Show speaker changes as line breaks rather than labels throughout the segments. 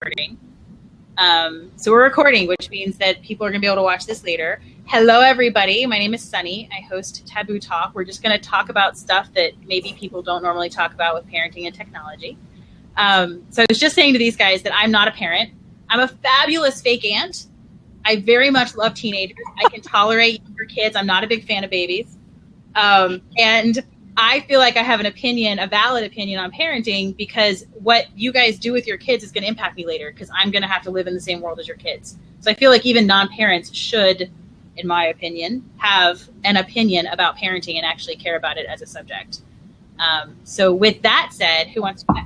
recording. So we're recording, which means that people are going to be able to watch this later. Hello, everybody. My name is Sunny. I host Taboo Talk. We're just going to talk about stuff that maybe people don't normally talk about with parenting and technology. So I was just saying to these guys that I'm not a parent. I'm a fabulous fake aunt. I very much love teenagers. I can tolerate younger kids. I'm not a big fan of babies. And I feel like I have an opinion, a valid opinion on parenting, because what you guys do with your kids is going to impact me later, because I'm going to have to live in the same world as your kids. So I feel like even non-parents should, in my opinion, have an opinion about parenting and actually care about it as a subject. So with that said, who wants to go?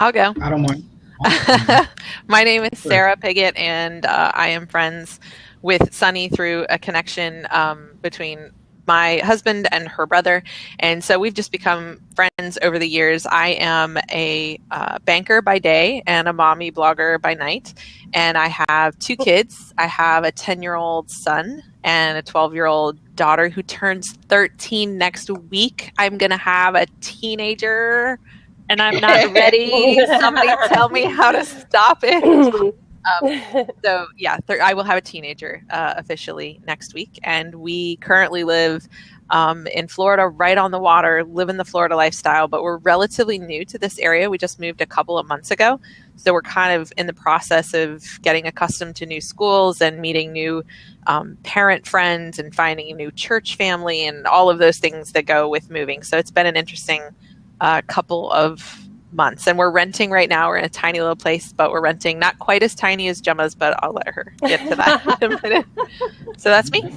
I'll go.
I don't mind.
My name is Sarah Piggott, and I am friends with Sunny through a connection between my husband and her brother. And so we've just become friends over the years. I am a banker by day and a mommy blogger by night. And I have two kids. I have a 10-year-old son and a 12-year-old daughter who turns 13 next week. I'm going to have a teenager and I'm not ready. Somebody tell me how to stop it. So yeah, I will have a teenager officially next week, and we currently live in Florida, right on the water, live in the Florida lifestyle, but we're relatively new to this area. We just moved a couple of months ago, so we're kind of in the process of getting accustomed to new schools and meeting new parent friends and finding a new church family and all of those things that go with moving. So it's been an interesting couple of months, and we're renting right now. We're in a tiny little place, but we're renting not quite as tiny as Gemma's, but I'll let her get to that in a minute. So that's me.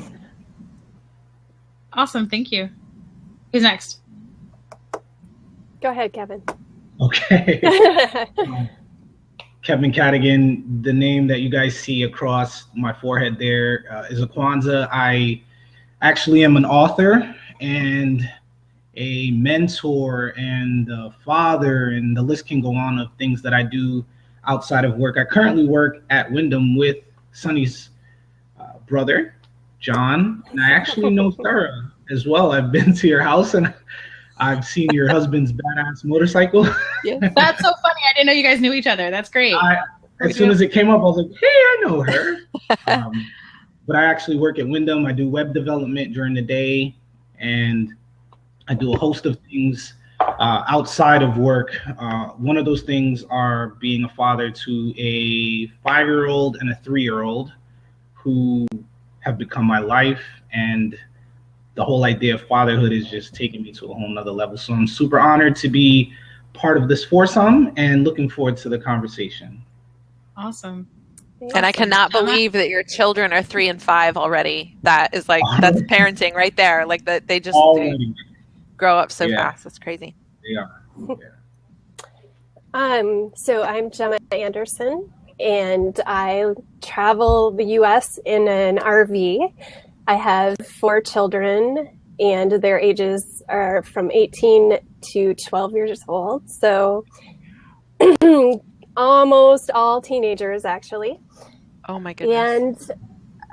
Awesome. Thank you. Who's next?
Go ahead, Kevin.
Okay. Kevin Cadigan, the name that you guys see across my forehead there is Akwanza. I actually am an author and a mentor and a father, and the list can go on of things that I do outside of work. I currently work at Wyndham with Sunny's brother, John, and I actually know Sarah as well. I've been to your house and I've seen your husband's badass motorcycle.
Yeah. That's so funny. I didn't know you guys knew each other. That's great.
As soon as it came up, I was like, hey, I know her. But I actually work at Wyndham. I do web development during the day, and I do a host of things outside of work. One of those things are being a father to a 5-year-old and a 3-year-old who have become my life. And the whole idea of fatherhood is just taking me to a whole nother level. So I'm super honored to be part of this foursome and looking forward to the conversation.
Awesome.
And I cannot believe that your children are 3 and 5 already. That is like, that's parenting right there. Like that they just grow up so fast. That's crazy.
Yeah.
So I'm Gemma Anderson, and I travel the U.S. in an RV. I have 4 children, and their ages are from 18 to 12 years old. So almost all teenagers, actually.
Oh my goodness.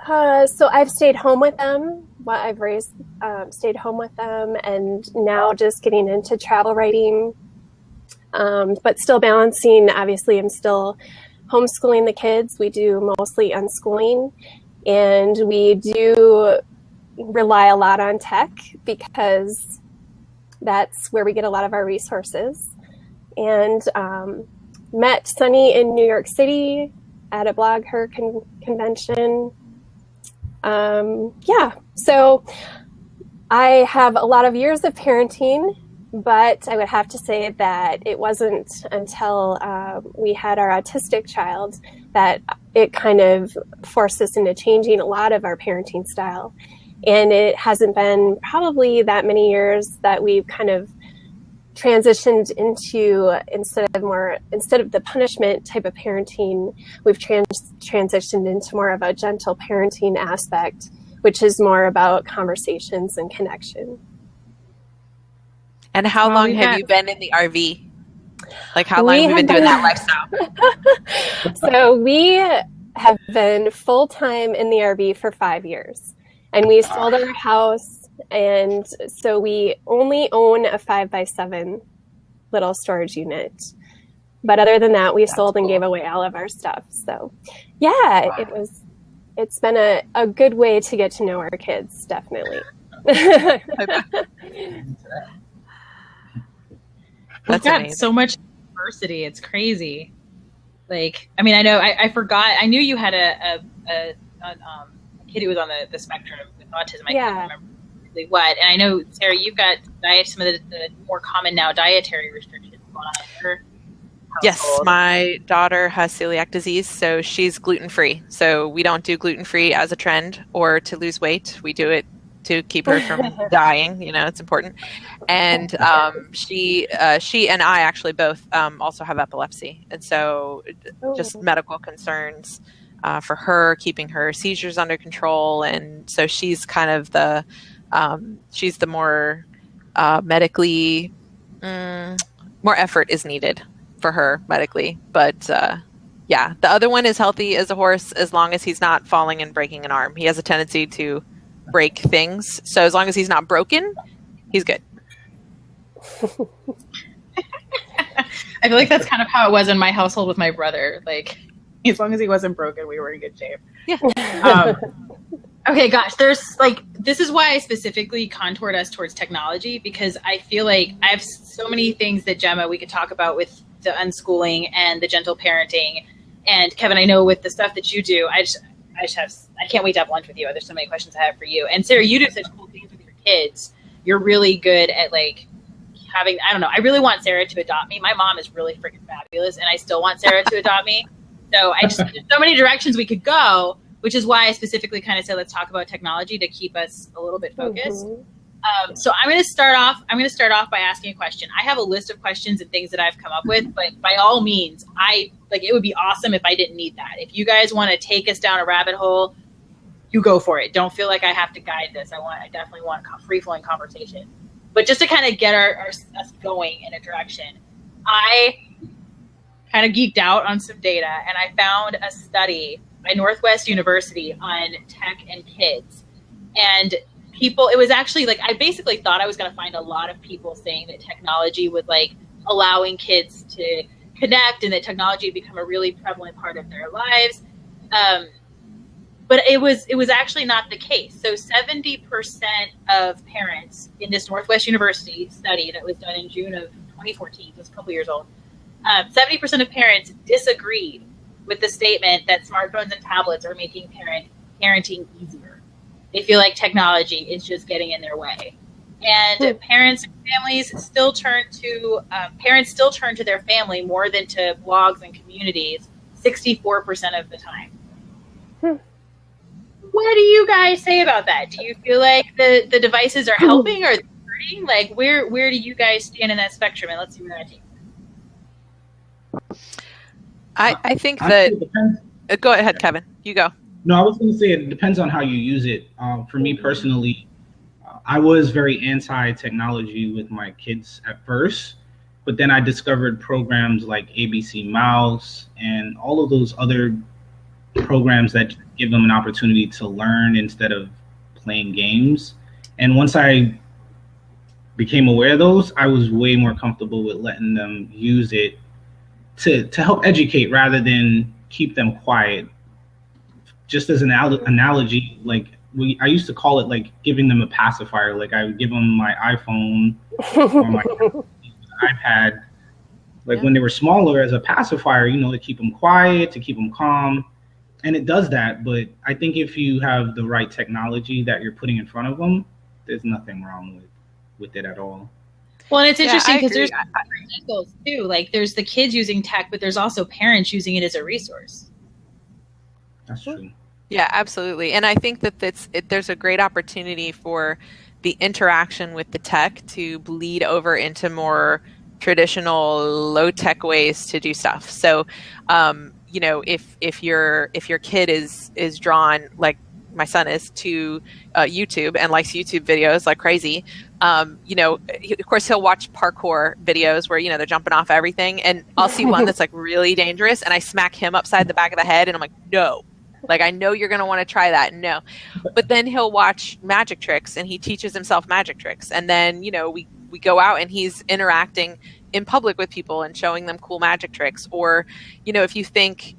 And so I've stayed home with them. I've stayed home with them, and now just getting into travel writing, but still balancing. Obviously, I'm still homeschooling the kids. We do mostly unschooling, and we do rely a lot on tech because that's where we get a lot of our resources. And met Sunny in New York City at a BlogHer convention. So I have a lot of years of parenting, but I would have to say that it wasn't until we had our autistic child that it kind of forced us into changing a lot of our parenting style. And it hasn't been probably that many years that we've kind of transitioned into, instead of the punishment type of parenting, we've transitioned into more of a gentle parenting aspect, which is more about conversations and connection.
And how long have you been in the RV? Like how long have you been doing that lifestyle?
So we have been full-time in the RV for 5 years, and we sold our house. And so we only own a 5x7 little storage unit. But other than that, we sold and gave away all of our stuff. So yeah, it's been a good way to get to know our kids, definitely.
We've got so much diversity. It's crazy. Like, I mean, I know I forgot. I knew you had a kid who was on the spectrum with autism. I can't remember really what. And I know, Sarah, you've got some of the more common now dietary restrictions going on in your household.
Yes, my daughter has celiac disease, so she's gluten-free. So we don't do gluten-free as a trend or to lose weight. We do it to keep her from dying. You know, it's important. And she and I actually both also have epilepsy, and so just medical concerns for her, keeping her seizures under control. And so she's kind of the more medically more effort is needed for her medically. But yeah, the other one is healthy as a horse as long as he's not falling and breaking an arm. He has a tendency to break things. So as long as he's not broken, he's good.
I feel like that's kind of how it was in my household with my brother. Like, as long as he wasn't broken, we were in good shape.
Yeah.
Okay, gosh, this is why I specifically contoured us towards technology, because I feel like I have so many things that, Gemma, we could talk about with the unschooling and the gentle parenting. And Kevin, I know with the stuff that you do, I can't wait to have lunch with you. There's so many questions I have for you. And Sarah, you do such cool things with your kids. You're really good at having, I don't know, I really want Sarah to adopt me. My mom is really freaking fabulous, and I still want Sarah to adopt me. So there's so many directions we could go, which is why I specifically kind of said, let's talk about technology to keep us a little bit focused. Mm-hmm. So I'm going to start off by asking a question. I have a list of questions and things that I've come up with, but by all means, it would be awesome if I didn't need that. If you guys want to take us down a rabbit hole, you go for it. Don't feel like I have to guide this. I definitely want free-flowing conversation. But just to kind of get us going in a direction, I kind of geeked out on some data, and I found a study by Northwest University on tech and kids. And it was actually I basically thought I was going to find a lot of people saying that technology would allowing kids to connect, and that technology would become a really prevalent part of their lives. But it was actually not the case. So 70% of parents in this Northwest University study that was done in June of 2014, so it's a couple years old, 70% of parents disagreed with the statement that smartphones and tablets are making parenting easier. They feel like technology is just getting in their way. And parents and families still turn to their family more than to blogs and communities 64% of the time. What do you guys say about that? Do you feel like the devices are helping or hurting? Where do you guys stand in that spectrum? And let's see where that takes us.
I think that. Go ahead, Kevin. You go.
No, I was going to say it depends on how you use it. For me personally, I was very anti-technology with my kids at first, but then I discovered programs like ABC Mouse and all of those other programs that give them an opportunity to learn instead of playing games. And once I became aware of those, I was way more comfortable with letting them use it to help educate rather than keep them quiet. Just as an analogy, I used to call it giving them a pacifier. I would give them my iPhone or my iPad, when they were smaller, as a pacifier, to keep them quiet, to keep them calm. And it does that. But I think if you have the right technology that you're putting in front of them, there's nothing wrong with it at all.
Well, and it's interesting because there's angles too. There's the kids using tech, but there's also parents using it as a resource.
That's true.
Yeah, absolutely. And I think that there's a great opportunity for the interaction with the tech to bleed over into more traditional low-tech ways to do stuff. So, if your kid is drawn, like my son is, to YouTube and likes YouTube videos like crazy, of course he'll watch parkour videos where, they're jumping off everything, and I'll see one that's really dangerous, and I smack him upside the back of the head, and I'm like, no. I know you're going to want to try that. No. But then he'll watch magic tricks, and he teaches himself magic tricks. And then, we go out and he's interacting in public with people and showing them cool magic tricks. Or, you know, if you think,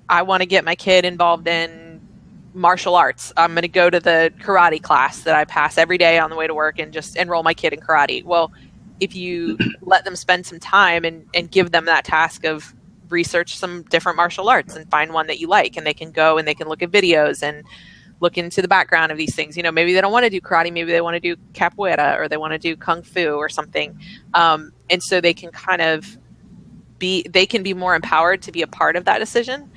I want to get my kid involved in martial arts, I'm going to go to the karate class that I pass every day on the way to work and just enroll my kid in karate. Well, if you let them spend some time and give them that task of research some different martial arts and find one that you like, and they can go and they can look at videos and look into the background of these things. You know, maybe they don't want to do karate, maybe they want to do capoeira, or they want to do kung fu or something. And so they can kind of they can be more empowered to be a part of that decision.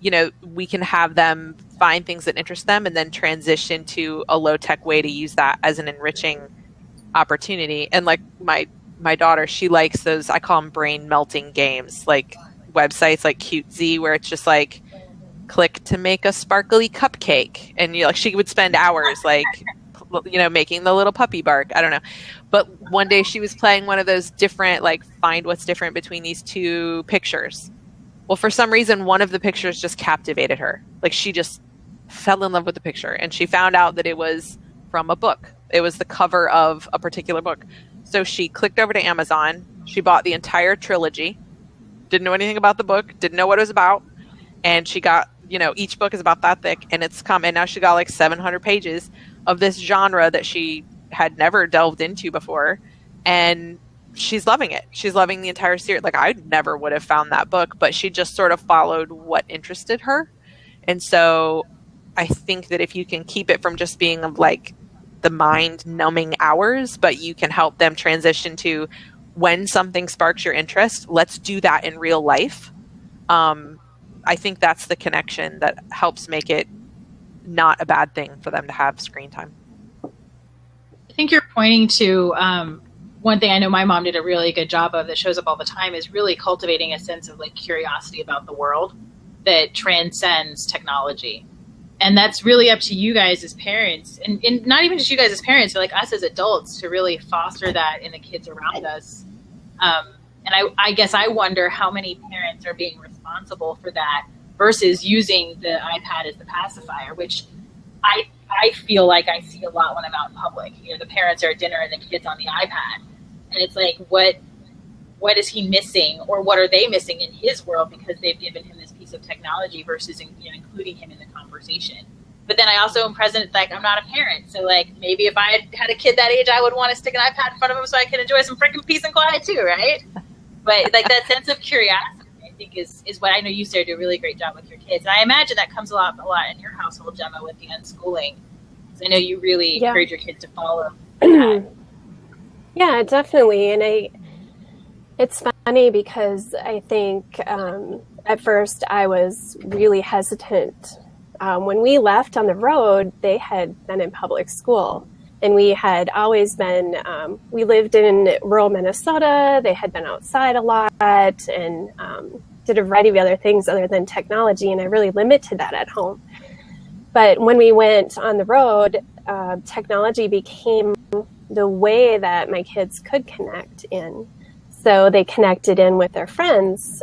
You know, we can have them find things that interest them and then transition to a low-tech way to use that as an enriching opportunity. And like my daughter, she likes those, I call them brain melting games, like websites like Cutesy, where it's just like, click to make a sparkly cupcake. And you know, like, she would spend hours like, you know, making the little puppy bark. I don't know. But one day she was playing one of those different, like, find what's different between these two pictures. Well, for some reason, one of the pictures just captivated her. Like, she just fell in love with the picture. And she found out that it was from a book. It was the cover of a particular book. So she clicked over to Amazon. She bought the entire trilogy. Didn't know anything about the book. Didn't know what it was about. And she got, you know, each book is about that thick. And it's come. And now she got like 700 pages of this genre that she had never delved into before. And she's loving it. She's loving the entire series. Like, I never would have found that book, but she just sort of followed what interested her. And so I think that if you can keep it from just being like the mind numbing hours, but you can help them transition to, when something sparks your interest, let's do that in real life. I think that's the connection that helps make it not a bad thing for them to have screen time.
I think you're pointing to one thing I know my mom did a really good job of that shows up all the time is really cultivating a sense of like curiosity about the world that transcends technology. And that's really up to you guys as parents, and not even just you guys as parents, but like us as adults, to really foster that in the kids around us. And I guess I wonder how many parents are being responsible for that versus using the iPad as the pacifier, which I feel like I see a lot when I'm out in public. You know, the parents are at dinner and the kids on the iPad. And it's like, what is he missing, or what are they missing in his world because they've given him this piece of technology versus, you know, including him in the conversation. But then I also am present, like, I'm not a parent. So, like, maybe if I had a kid that age, I would want to stick an iPad in front of him so I can enjoy some freaking peace and quiet too, right? But, like, that sense of curiosity, I think, is what I know you, Sarah, do a really great job with your kids. And I imagine that comes a lot in your household, Gemma, with the unschooling. Because I know you really encourage your kids to follow that.
Yeah, definitely. And it's funny because I think at first I was really hesitant. When we left on the road, they had been in public school. And we had always been, we lived in rural Minnesota. They had been outside a lot and did a variety of other things other than technology. And I really limited that at home. But when we went on the road, technology became the way that my kids could connect in. So they connected in with their friends.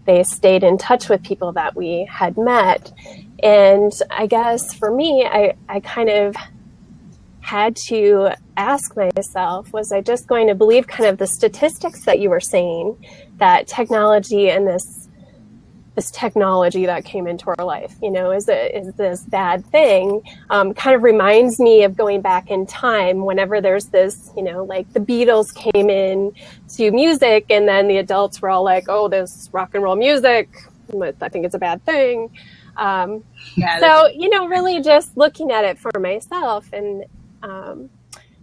They stayed in touch with people that we had met. And I guess for me, I kind of had to ask myself, was I just going to believe kind of the statistics that you were saying, that technology and this technology that came into our life, you know, is this bad thing, kind of reminds me of going back in time whenever there's this, you know, like the Beatles came in to music and then the adults were all like, oh, this rock and roll music, I think it's a bad thing. So, you know, really just looking at it for myself and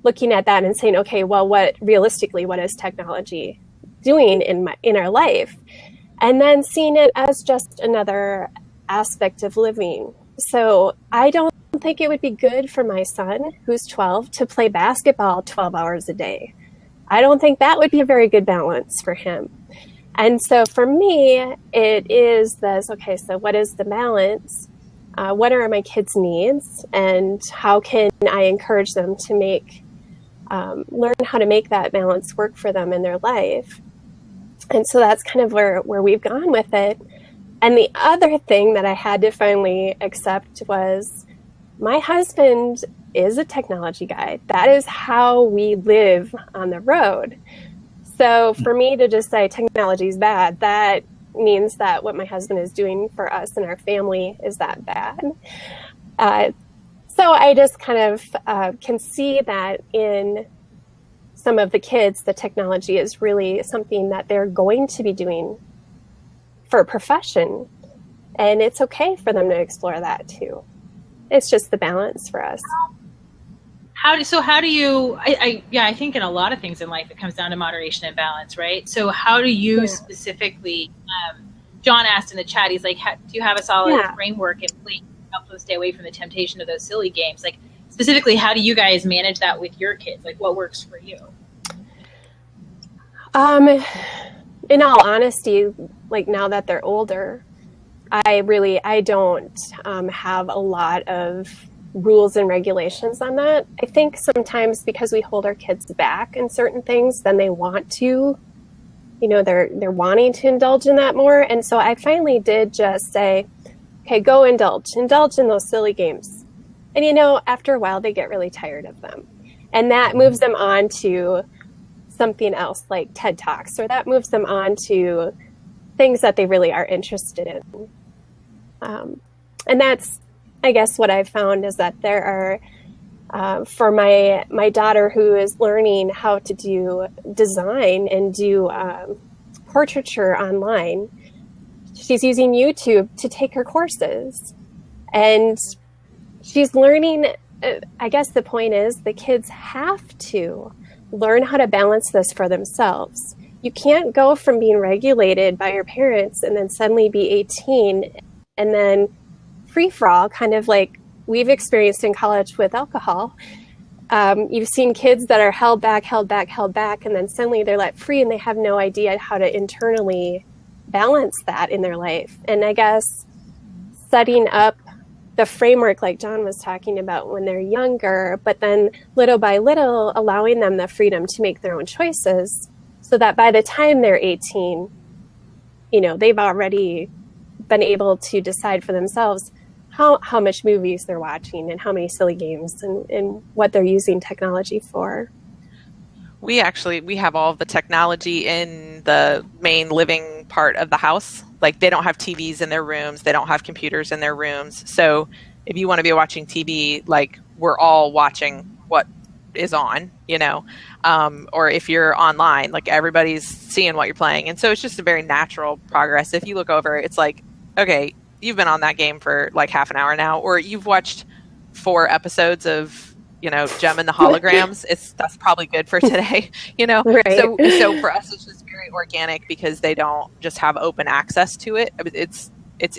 looking at that and saying, okay, well, what is technology doing in our life? And then seeing it as just another aspect of living. So I don't think it would be good for my son, who's 12, to play basketball 12 hours a day. I don't think that would be a very good balance for him. And so for me, it is this, okay, so what is the balance? What are my kids' needs? And how can I encourage them to learn how to make that balance work for them in their life? And so that's kind of where we've gone with it. And the other thing that I had to finally accept was my husband is a technology guy. That is how we live on the road. So for me to just say technology is bad, that means that what my husband is doing for us and our family is that bad. So I just kind of can see that in some of the kids, the technology is really something that they're going to be doing for a profession. And it's okay for them to explore that too. It's just the balance for us.
I think in a lot of things in life, it comes down to moderation and balance, right? So how do you specifically, John asked in the chat, he's like, do you have a solid framework in place to help them stay away from the temptation of those silly games? Like specifically, how do you guys manage that with your kids? Like what works for you?
In all honesty, like now that they're older, I don't have a lot of rules and regulations on that. I think sometimes because we hold our kids back in certain things, then they want to, they're wanting to indulge in that more. And so I finally did just say, okay, go indulge in those silly games. And after a while they get really tired of them. And that moves them on to something else like TED Talks, or that moves them on to things that they really are interested in. And that's, I guess, what I've found is that there are, for my daughter who is learning how to do design and do portraiture online, she's using YouTube to take her courses. And she's learning, I guess the point is the kids have to learn how to balance this for themselves. You can't go from being regulated by your parents and then suddenly be 18 and then free for all, kind of like we've experienced in college with alcohol. You've seen kids that are held back, and then suddenly they're let free and they have no idea how to internally balance that in their life. And I guess setting up the framework like John was talking about when they're younger, but then little by little allowing them the freedom to make their own choices so that by the time they're 18, they've already been able to decide for themselves how much movies they're watching and how many silly games and what they're using technology for.
We have all of the technology in the main living part of the house. Like they don't have TVs in their rooms. They don't have computers in their rooms. So if you want to be watching TV, like we're all watching what is on, or if you're online, like everybody's seeing what you're playing. And so it's just a very natural progress. If you look over, it's like, okay, you've been on that game for like half an hour now, or you've watched 4 episodes of, Gem and the Holograms. That's probably good for today,
Right.
So for us, it's just very organic because they don't just have open access to it. It's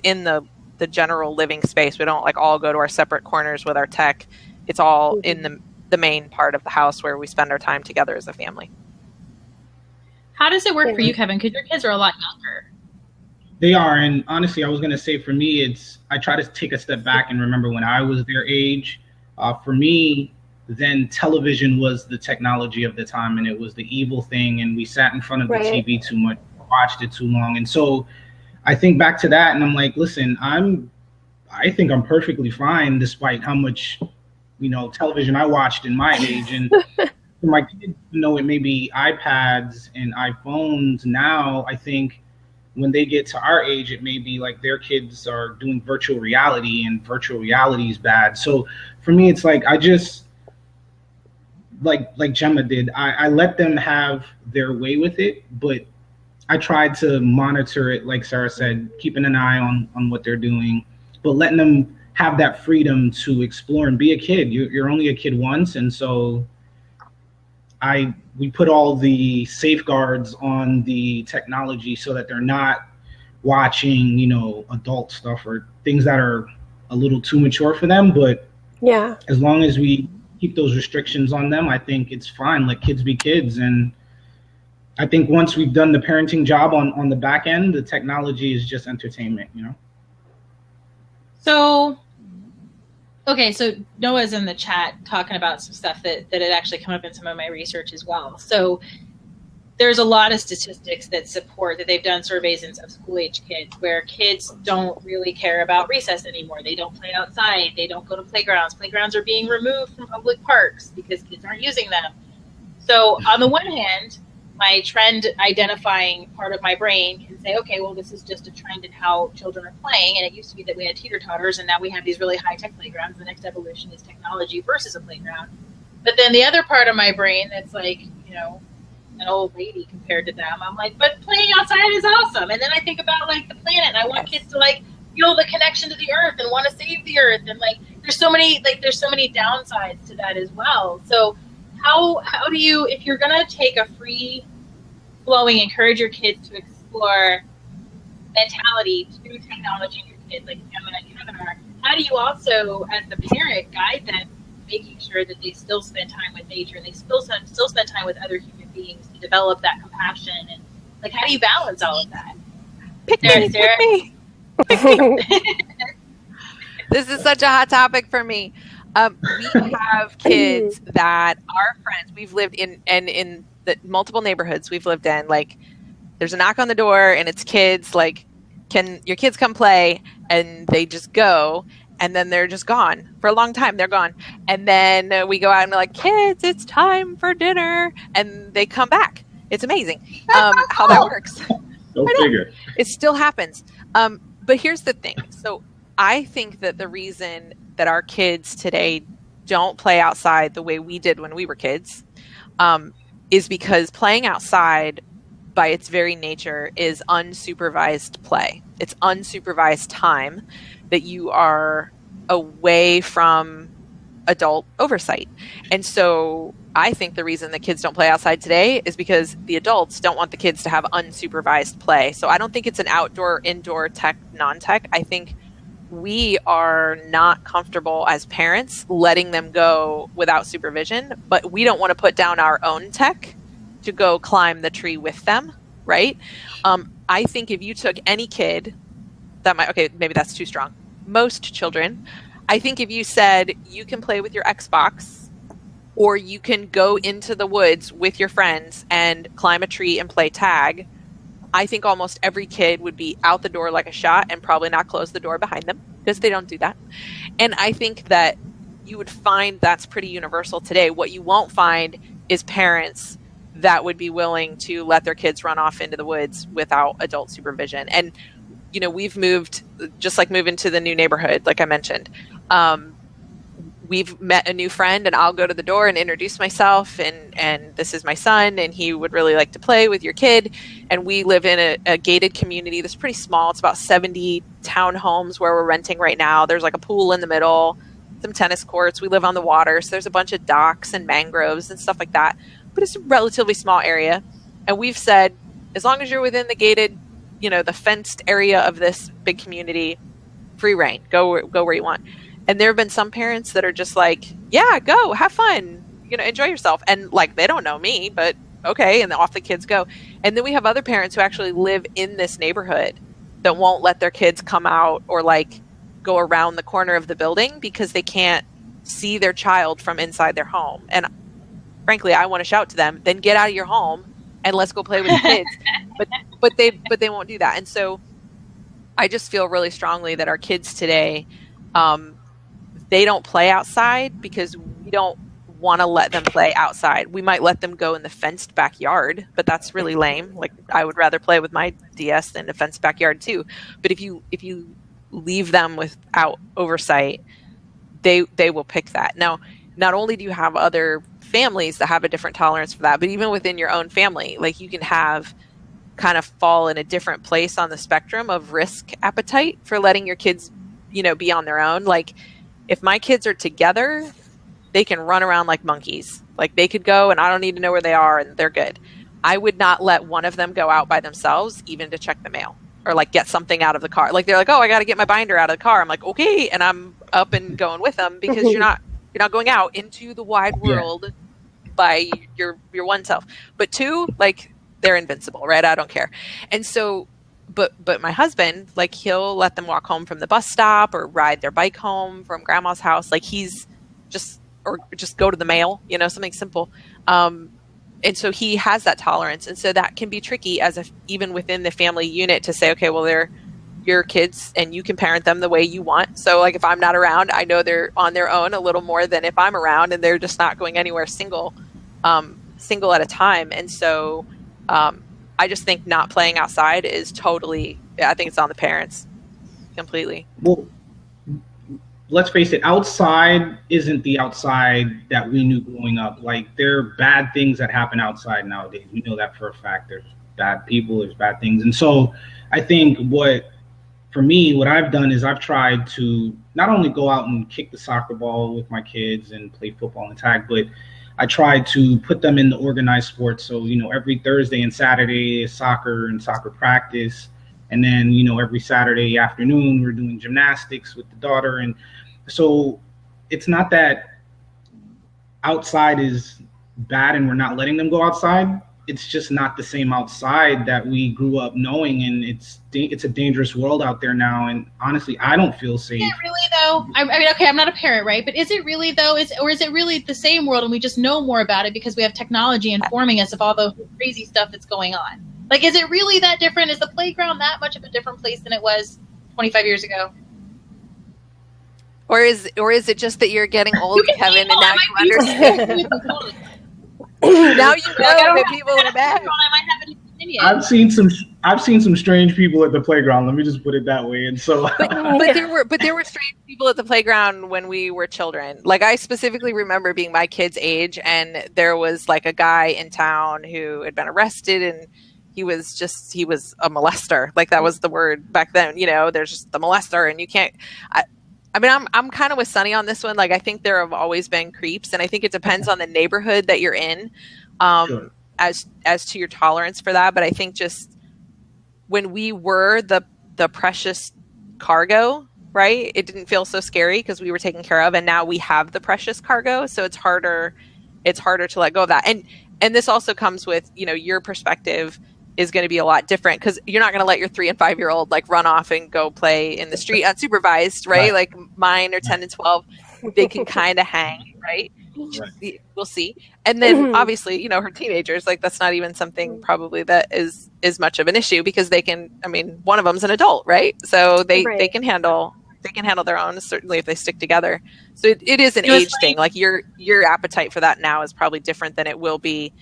in the general living space. We don't like all go to our separate corners with our tech. It's all in the main part of the house where we spend our time together as a family.
How does it work for you, Kevin? Because your kids are a lot younger.
They are, and honestly, I was going to say for me, I try to take a step back and remember when I was their age. For me, then television was the technology of the time, and it was the evil thing, and we sat in front of the TV too much, watched it too long. And so I think back to that, and I'm like, listen, I think I'm perfectly fine despite how much, television I watched in my age. And for my kids, it may be iPads and iPhones now. I think when they get to our age, it may be like their kids are doing virtual reality, and virtual reality is bad. So for me, it's like I just like Gemma did. I let them have their way with it, but I tried to monitor it, like Sarah said, keeping an eye on what they're doing, but letting them have that freedom to explore and be a kid. You're only a kid once, and so we put all the safeguards on the technology so that they're not watching, adult stuff or things that are a little too mature for them. But as long as we keep those restrictions on them, I think it's fine. Let kids be kids. And I think once we've done the parenting job on the back end, the technology is just entertainment,
So, okay, so Noah's in the chat talking about some stuff that had actually come up in some of my research as well. So there's a lot of statistics that support that. They've done surveys of school-age kids where kids don't really care about recess anymore. They don't play outside. They don't go to playgrounds. Playgrounds are being removed from public parks because kids aren't using them. So on the one hand, my trend identifying part of my brain can say, okay, well, this is just a trend in how children are playing. And it used to be that we had teeter-totters, and now we have these really high-tech playgrounds. The next evolution is technology versus a playground. But then the other part of my brain that's like, you know, an old lady compared to them, I'm like, but playing outside is awesome. And then I think about like the planet, and I want kids to like feel the connection to the earth and want to save the earth. And like, there's so many downsides to that as well. So how do you, if you're going to take a free flowing, encourage your kids to explore mentality through technology in your kids, like Emma and Kevin are, how do you also, as the parent, guide them, making sure that they still spend time with nature and they still spend time with other human beings to develop that compassion? And like, how do you balance all of that?
Pick me. This is such a hot topic for me. We have kids that are friends. We've lived in the multiple neighborhoods we've lived in. Like, there's a knock on the door and it's kids. Like, can your kids come play? And they just go. And then they're just gone for a long time. They're gone. And then we go out and we're like, kids, it's time for dinner. And they come back. It's amazing how that works.
Go figure.
It still happens. But here's the thing. So I think that the reason that our kids today don't play outside the way we did when we were kids is because playing outside by its very nature is unsupervised play. It's unsupervised time that you are away from adult oversight. And so I think the reason the kids don't play outside today is because the adults don't want the kids to have unsupervised play. So I don't think it's an outdoor, indoor, tech, non-tech. I think we are not comfortable as parents letting them go without supervision, but we don't want to put down our own tech to go climb the tree with them, right? I think if you took any kid that might, okay, maybe that's too strong. Most children, I think if you said you can play with your Xbox or you can go into the woods with your friends and climb a tree and play tag, I think almost every kid would be out the door like a shot and probably not close the door behind them because they don't do that. And I think that you would find that's pretty universal today. What you won't find is parents that would be willing to let their kids run off into the woods without adult supervision. And you know, we've moved, just like moving to the new neighborhood, like I mentioned. We've met a new friend and I'll go to the door and introduce myself and this is my son and he would really like to play with your kid. And we live in a gated community that's pretty small. It's about 70 townhomes where we're renting right now. There's like a pool in the middle, some tennis courts. We live on the water. So there's a bunch of docks and mangroves and stuff like that. But it's a relatively small area. And we've said, as long as you're within the gated, you know, the fenced area of this big community, free reign, go where you want. And there have been some parents that are just like, yeah, go, have fun, you know, enjoy yourself. And like, they don't know me, but okay. And off the kids go. And then we have other parents who actually live in this neighborhood that won't let their kids come out or like go around the corner of the building because they can't see their child from inside their home. And frankly, I want to shout to them, then get out of your home and let's go play with the kids. But they won't do that. And so I just feel really strongly that our kids today, they don't play outside because we don't want to let them play outside. We might let them go in the fenced backyard, but that's really lame. Like, I would rather play with my DS than a fenced backyard too. But if you leave them without oversight, they will pick that. Now, not only do you have other families that have a different tolerance for that, but even within your own family, like you can have kind of fall in a different place on the spectrum of risk appetite for letting your kids, you know, be on their own. Like, if my kids are together, they can run around like monkeys. Like, they could go and I don't need to know where they are and they're good. I would not let one of them go out by themselves, even to check the mail or like get something out of the car. Like, they're like, oh, I got to get my binder out of the car. I'm like, okay. And I'm up and going with them because you're not going out into the wide world by your one self. But two, like, they're invincible, right? I don't care. And so, but my husband, like, he'll let them walk home from the bus stop or ride their bike home from grandma's house. Like, he's just go to the mail, you know, something simple. and so he has that tolerance. And so that can be tricky even within the family unit to say, okay, well, they're your kids and you can parent them the way you want. So like if I'm not around, I know they're on their own a little more than if I'm around and they're just not going anywhere single at a time. And so I just think not playing outside is totally, I think it's on the parents completely.
Well, let's face it, outside isn't the outside that we knew growing up. Like, there are bad things that happen outside nowadays. We know that for a fact. There's bad people, there's bad things. And so I think for me, what I've done is I've tried to not only go out and kick the soccer ball with my kids and play football and tag, but I tried to put them in the organized sports. So, every Thursday and Saturday is soccer and soccer practice. And then, every Saturday afternoon, we're doing gymnastics with the daughter. And so it's not that outside is bad and we're not letting them go outside. It's just not the same outside that we grew up knowing. And it's a dangerous world out there now. And honestly, I don't feel safe.
Is it really, though? I mean, okay, I'm not a parent, right? But is it really, though? Or is it really the same world and we just know more about it because we have technology informing us of all the crazy stuff that's going on? Like, is it really that different? Is the playground that much of a different place than it was 25 years ago?
Or is it just that you're getting old, Kevin, and now you understand? Now you know that people are bad.
I might have an opinion.
I've seen some strange people at the playground. Let me just put it that way. And so,
but there were strange people at the playground when we were children. Like, I specifically remember being my kid's age, and there was like a guy in town who had been arrested, and he was a molester. Like, that was the word back then. There's just the molester, and you can't. I mean, I'm kind of with Sunny on this one. Like, I think there have always been creeps, and I think it depends on the neighborhood that you're in,
sure,
as to your tolerance for that. But I think just when we were the precious cargo, right? It didn't feel so scary because we were taken care of, and now we have the precious cargo, so it's harder to let go of that. And this also comes with, your perspective is going to be a lot different because you're not going to let your 3 and 5 year old like run off and go play in the street unsupervised, right? Like mine are 10 and 12, they can kind of hang, right? We'll see. And then obviously, her teenagers, like that's not even something probably that is much of an issue because they can, one of them's an adult, right? So they can handle their own, certainly if they stick together. So it is an age thing. Like your appetite for that now is probably different than it will be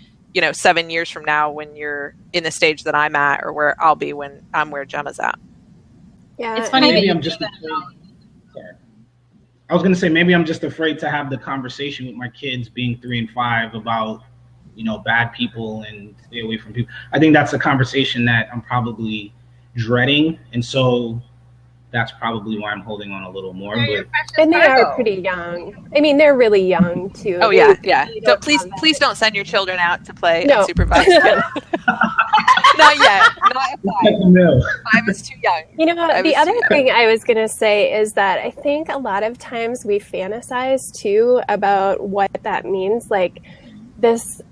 7 years from now when you're in the stage that I'm at or where I'll be when I'm where Gemma's at.
Yeah, it's funny.
Maybe I'm just afraid. Sorry. I was going to say, maybe I'm just afraid to have the conversation with my kids being 3 and 5 about, bad people and stay away from people. I think that's a conversation that I'm probably dreading. And so that's probably why I'm holding on a little more.
And they are pretty young. They're really young too.
Oh yeah. So please don't send your children out to play unsupervised. Not yet. Not at 5.
No.
5 is too young.
The other thing I was going to say is that I think a lot of times we fantasize too about what that means. Like this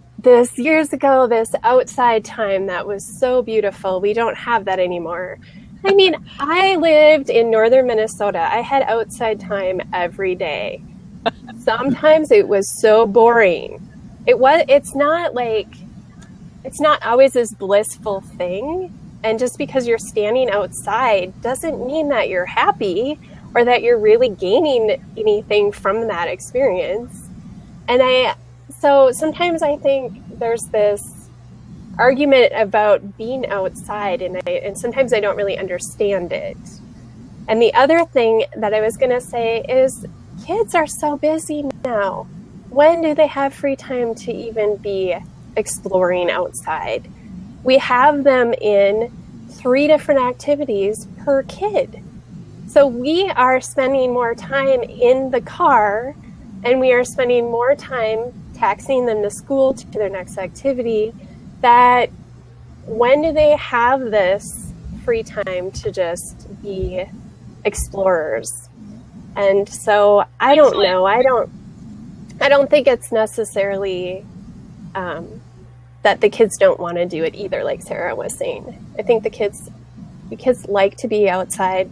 years ago, this outside time that was so beautiful. We don't have that anymore. I lived in northern Minnesota. I had outside time every day. Sometimes it was so boring. It's not always this blissful thing. And just because you're standing outside doesn't mean that you're happy or that you're really gaining anything from that experience. So sometimes I think there's this argument about being outside, and sometimes I don't really understand it. And the other thing that I was going to say is kids are so busy now. When do they have free time to even be exploring outside? We have them in 3 different activities per kid. So we are spending more time in the car, and we are spending more time taxiing them to school to their next activity. That when do they have this free time to just be explorers? And so I don't know. I don't think it's necessarily that the kids don't want to do it either, like Sarah was saying. I think the kids like to be outside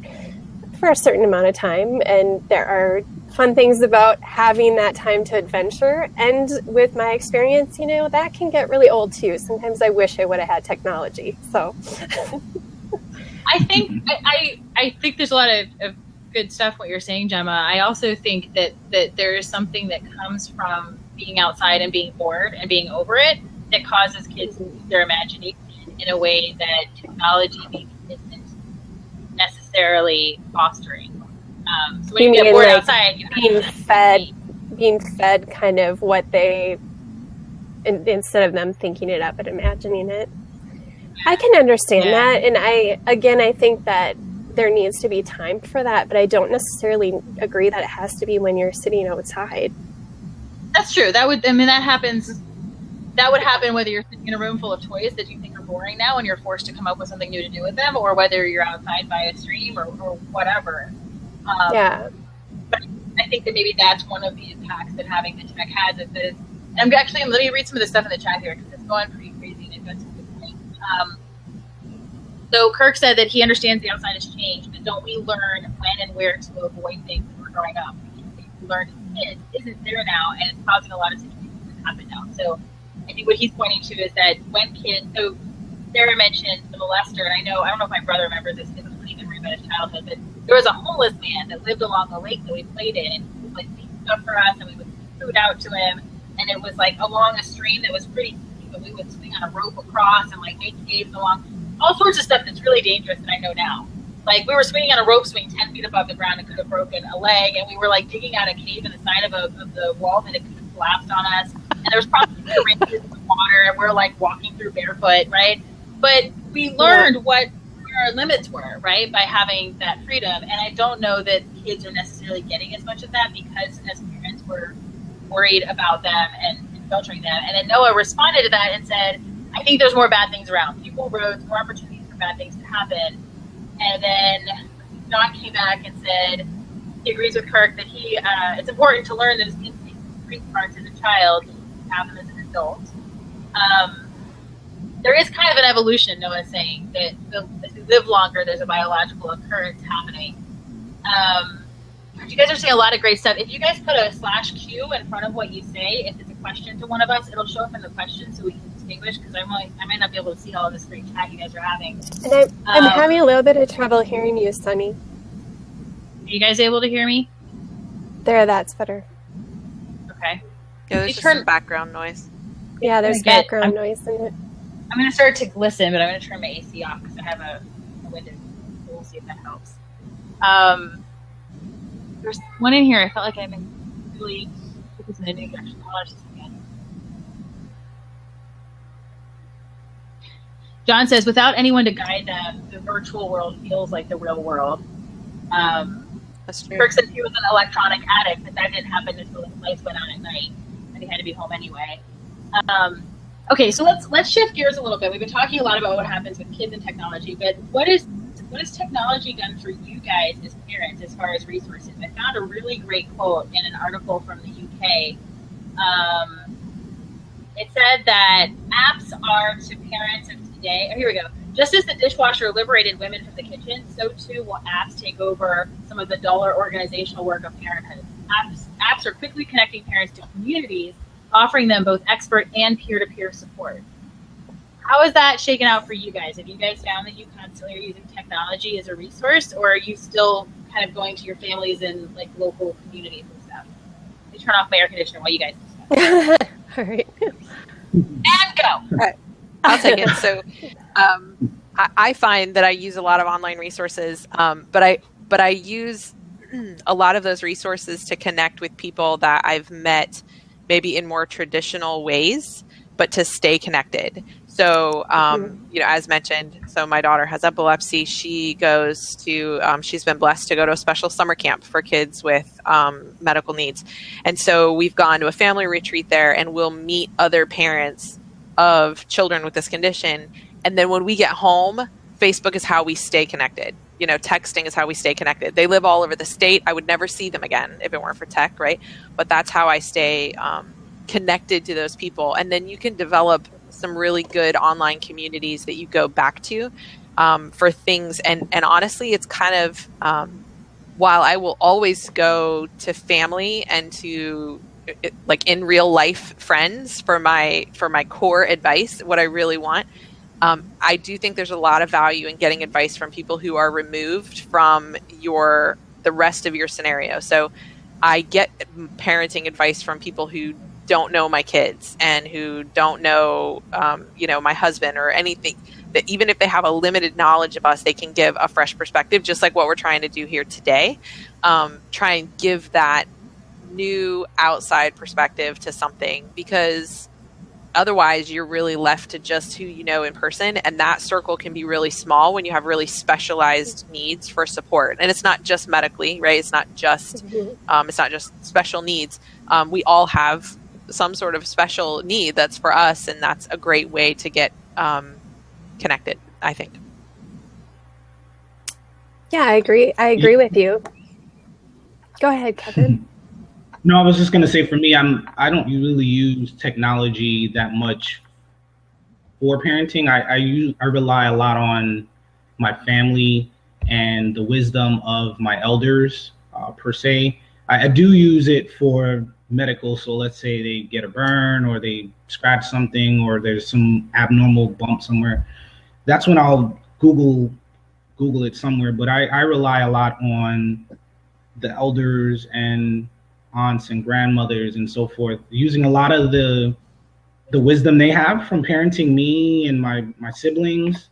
for a certain amount of time, and there are fun things about having that time to adventure. And with my experience, that can get really old too. Sometimes I wish I would have had technology. So
I think I think there's a lot of good stuff what you're saying, Gemma. I also think that there is something that comes from being outside and being bored and being over it that causes kids to use their imagination in a way that technology maybe isn't necessarily fostering. So when you get bored outside,
being fed kind of what they, instead of them thinking it up and imagining it. I can understand that, and I think that there needs to be time for that, but I don't necessarily agree that it has to be when you're sitting outside.
That's true. That would happen whether you're sitting in a room full of toys that you think are boring now and you're forced to come up with something new to do with them, or whether you're outside by a stream or whatever. But I think that maybe that's one of the impacts that having the tech has. Is that I'm let me read some of the stuff in the chat here because it's going pretty crazy and it's got some good points. So Kirk said that he understands the outside has changed, but don't we learn when and where to avoid things when we're growing up? We learned as kids isn't there now, and it's causing a lot of situations to happen now. So I think what he's pointing to is that when kids, so Sarah mentioned the molester, and I don't know if my brother remembers this, it was a funny memory about his childhood, but there was a homeless man that lived along the lake that we played in, and he would like make stuff for us, and we would put food out to him, and it was like along a stream that was pretty steep, and we would swing on a rope across and like make caves along, all sorts of stuff that's really dangerous that I know now. Like we were swinging on a rope swing 10 feet above the ground and could have broken a leg, and we were like digging out a cave in the side of the wall that it could have collapsed on us, and there was probably ranges in the water, and we're like walking through barefoot, right? But we learned what our limits were, right, by having that freedom. And I don't know that kids are necessarily getting as much of that because as parents we're worried about them and filtering them. And then Noah responded to that and said, I think there's more bad things around. People, roads, more opportunities for bad things to happen. And then John came back and said he agrees with Kirk that it's important to learn those instincts and street smarts as a child, have them as an adult. There is kind of an evolution, Noah's saying, that as we live longer, there's a biological occurrence happening. You guys are saying a lot of great stuff. If you guys put a /Q in front of what you say, if it's a question to one of us, it'll show up in the question so we can distinguish, because I might not be able to see all of this great chat you guys are having.
And I'm having a little bit of trouble hearing you, Sunny.
Are you guys able to hear me?
There, that's better.
Okay.
Yeah, there's just some background noise.
Yeah, there's background noise in it.
I'm going to start to listen, but I'm going to turn my AC off because I have a window. So we'll see if that helps. There's one in here. I felt like I've been really focusing in a new direction. Hold on just a second. John says, without anyone to guide them, the virtual world feels like the real world.
That's true.
Kirk said he was an electronic addict, but that didn't happen until his lights went on at night, and he had to be home anyway. Okay, so let's shift gears a little bit. We've been talking a lot about what happens with kids and technology, but what has technology done for you guys as parents as far as resources? I found a really great quote in an article from the UK. It said that apps are to parents of today. Oh, here we go. Just as the dishwasher liberated women from the kitchen, so too will apps take over some of the duller organizational work of parenthood. Apps are quickly connecting parents to communities, offering them both expert and peer-to-peer support. How is that shaken out for you guys? Have you guys found that you constantly are using technology as a resource, or are you still kind of going to your families and like local communities and stuff? Let me turn off my air conditioner while you guys discuss.
All right.
And go.
All right. I'll take it. So I find that I use a lot of online resources, but I use a lot of those resources to connect with people that I've met maybe in more traditional ways, but to stay connected. So, as mentioned, so my daughter has epilepsy. She goes to, she's been blessed to go to a special summer camp for kids with medical needs. And so we've gone to a family retreat there, and we'll meet other parents of children with this condition. And then when we get home, Facebook is how we stay connected. Texting is how we stay connected. They live all over the state. I would never see them again if it weren't for tech, right? But that's how I stay connected to those people. And then you can develop some really good online communities that you go back to for things. And honestly, it's kind of while I will always go to family and to like in real life friends for my core advice, what I really want, I do think there's a lot of value in getting advice from people who are removed from the rest of your scenario. So I get parenting advice from people who don't know my kids and who don't know, my husband or anything, that even if they have a limited knowledge of us, they can give a fresh perspective, just like what we're trying to do here today. Try and give that new outside perspective to something, because otherwise you're really left to just who you know in person, and that circle can be really small when you have really specialized needs for support. And it's not just medically, right? It's not just special needs. We all have some sort of special need that's for us, and that's a great way to get connected, I think.
Yeah, I agree with you. Go ahead, Kevin.
No, I was just gonna say, for me, I don't really use technology that much for parenting. I rely a lot on my family and the wisdom of my elders, per se. I do use it for medical. So let's say they get a burn or they scratch something or there's some abnormal bump somewhere. That's when I'll Google it somewhere. But I rely a lot on the elders and aunts and grandmothers and so forth, using a lot of the wisdom they have from parenting me and my siblings.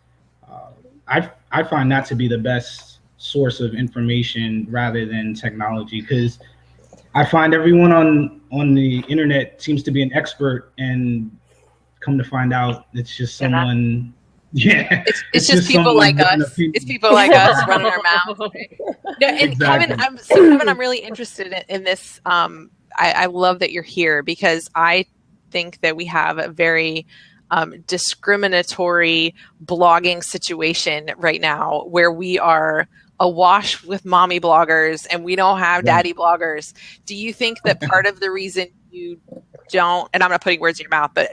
I find that to be the best source of information rather than technology, because I find everyone on the internet seems to be an expert, and come to find out it's just someone. Yeah,
it's just people like us. It's people like us running our mouths. No, and
exactly.
Kevin, I'm really interested in this. I love that you're here, because I think that we have a very discriminatory blogging situation right now, where we are awash with mommy bloggers and we don't have daddy bloggers. Do you think that part of the reason you don't, and I'm not putting words in your mouth, but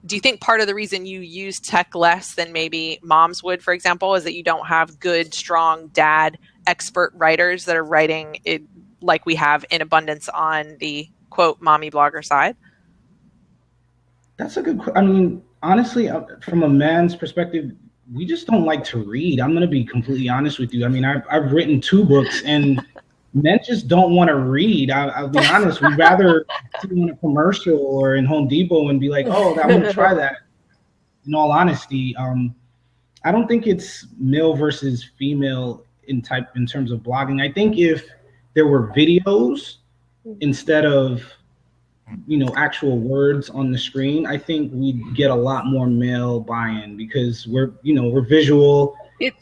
do you think part of the reason you use tech less than maybe moms would, for example, is that you don't have good, strong dad expert writers that are writing it like we have in abundance on the quote mommy blogger side?
That's a good question. I mean, honestly, from a man's perspective, we just don't like to read. I'm going to be completely honest with you. I mean, I've written 2 books, and men just don't want to read. I'll be honest. We'd rather see on a commercial or in Home Depot and be like, oh, I'm going to try that. In all honesty, I don't think it's male versus female in terms of blogging. I think if there were videos instead of actual words on the screen, I think we'd get a lot more male buy-in, because we're visual.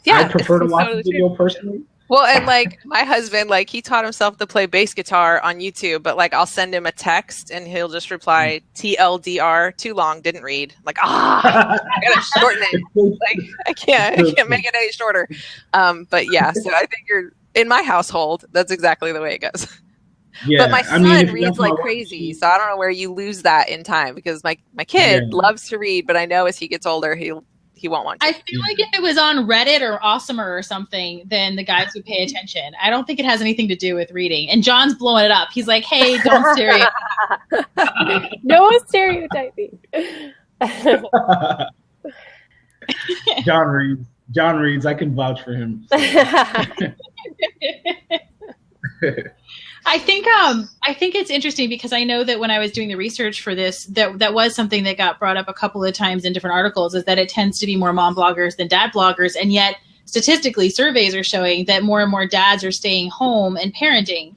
I prefer to watch the video personally.
Well, and like my husband, like he taught himself to play bass guitar on YouTube, but like I'll send him a text and he'll just reply TLDR, too long, didn't read. Like, I gotta shorten it. Like I can't make it any shorter. But yeah, so I think you're in my household. That's exactly the way it goes. Yeah, but my son reads like crazy, so I don't know where you lose that in time, because my kid loves to read, but I know as he gets older, he won't want to.
I feel like if it was on Reddit or Awesomer or something, then the guys would pay attention. I don't think it has anything to do with reading. And John's blowing it up. He's like, hey, don't stereotype.
No stereotyping.
John reads. I can vouch for him.
I think it's interesting, because I know that when I was doing the research for this, that was something that got brought up a couple of times in different articles, is that it tends to be more mom bloggers than dad bloggers. And yet statistically, surveys are showing that more and more dads are staying home and parenting.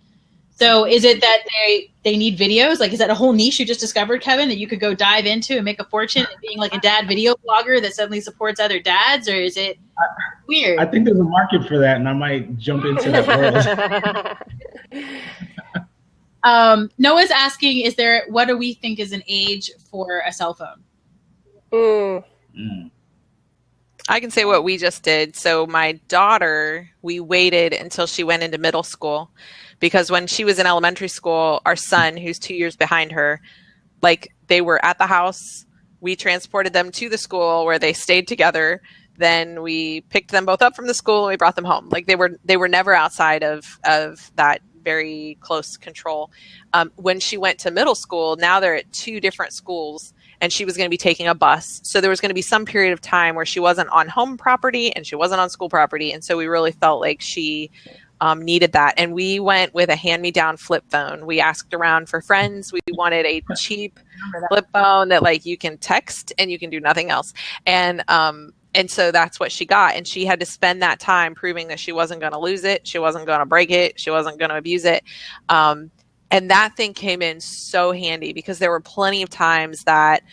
So is it that they need videos? Like, is that a whole niche you just discovered, Kevin, that you could go dive into and make a fortune at being like a dad video blogger that suddenly supports other dads? Or is it weird?
I think there's a market for that, and I might jump into that
world. Noah's asking, what do we think is an age for a cell phone?
I can say what we just did. So my daughter, we waited until she went into middle school, because when she was in elementary school, our son, who's 2 years behind her, like they were at the house. We transported them to the school where they stayed together. then we picked them both up from the school and we brought them home. Like they were never outside of that very close control. When she went to middle school, now they're at 2 different schools, and she was going to be taking a bus. So there was going to be some period of time where she wasn't on home property and she wasn't on school property. And so we really felt like she needed that. And we went with a hand-me-down flip phone. We asked around for friends. We wanted a cheap flip phone that like you can text and you can do nothing else. And so that's what she got. And she had to spend that time proving that she wasn't going to lose it. She wasn't going to break it. She wasn't going to abuse it. And that thing came in so handy because there were plenty of times that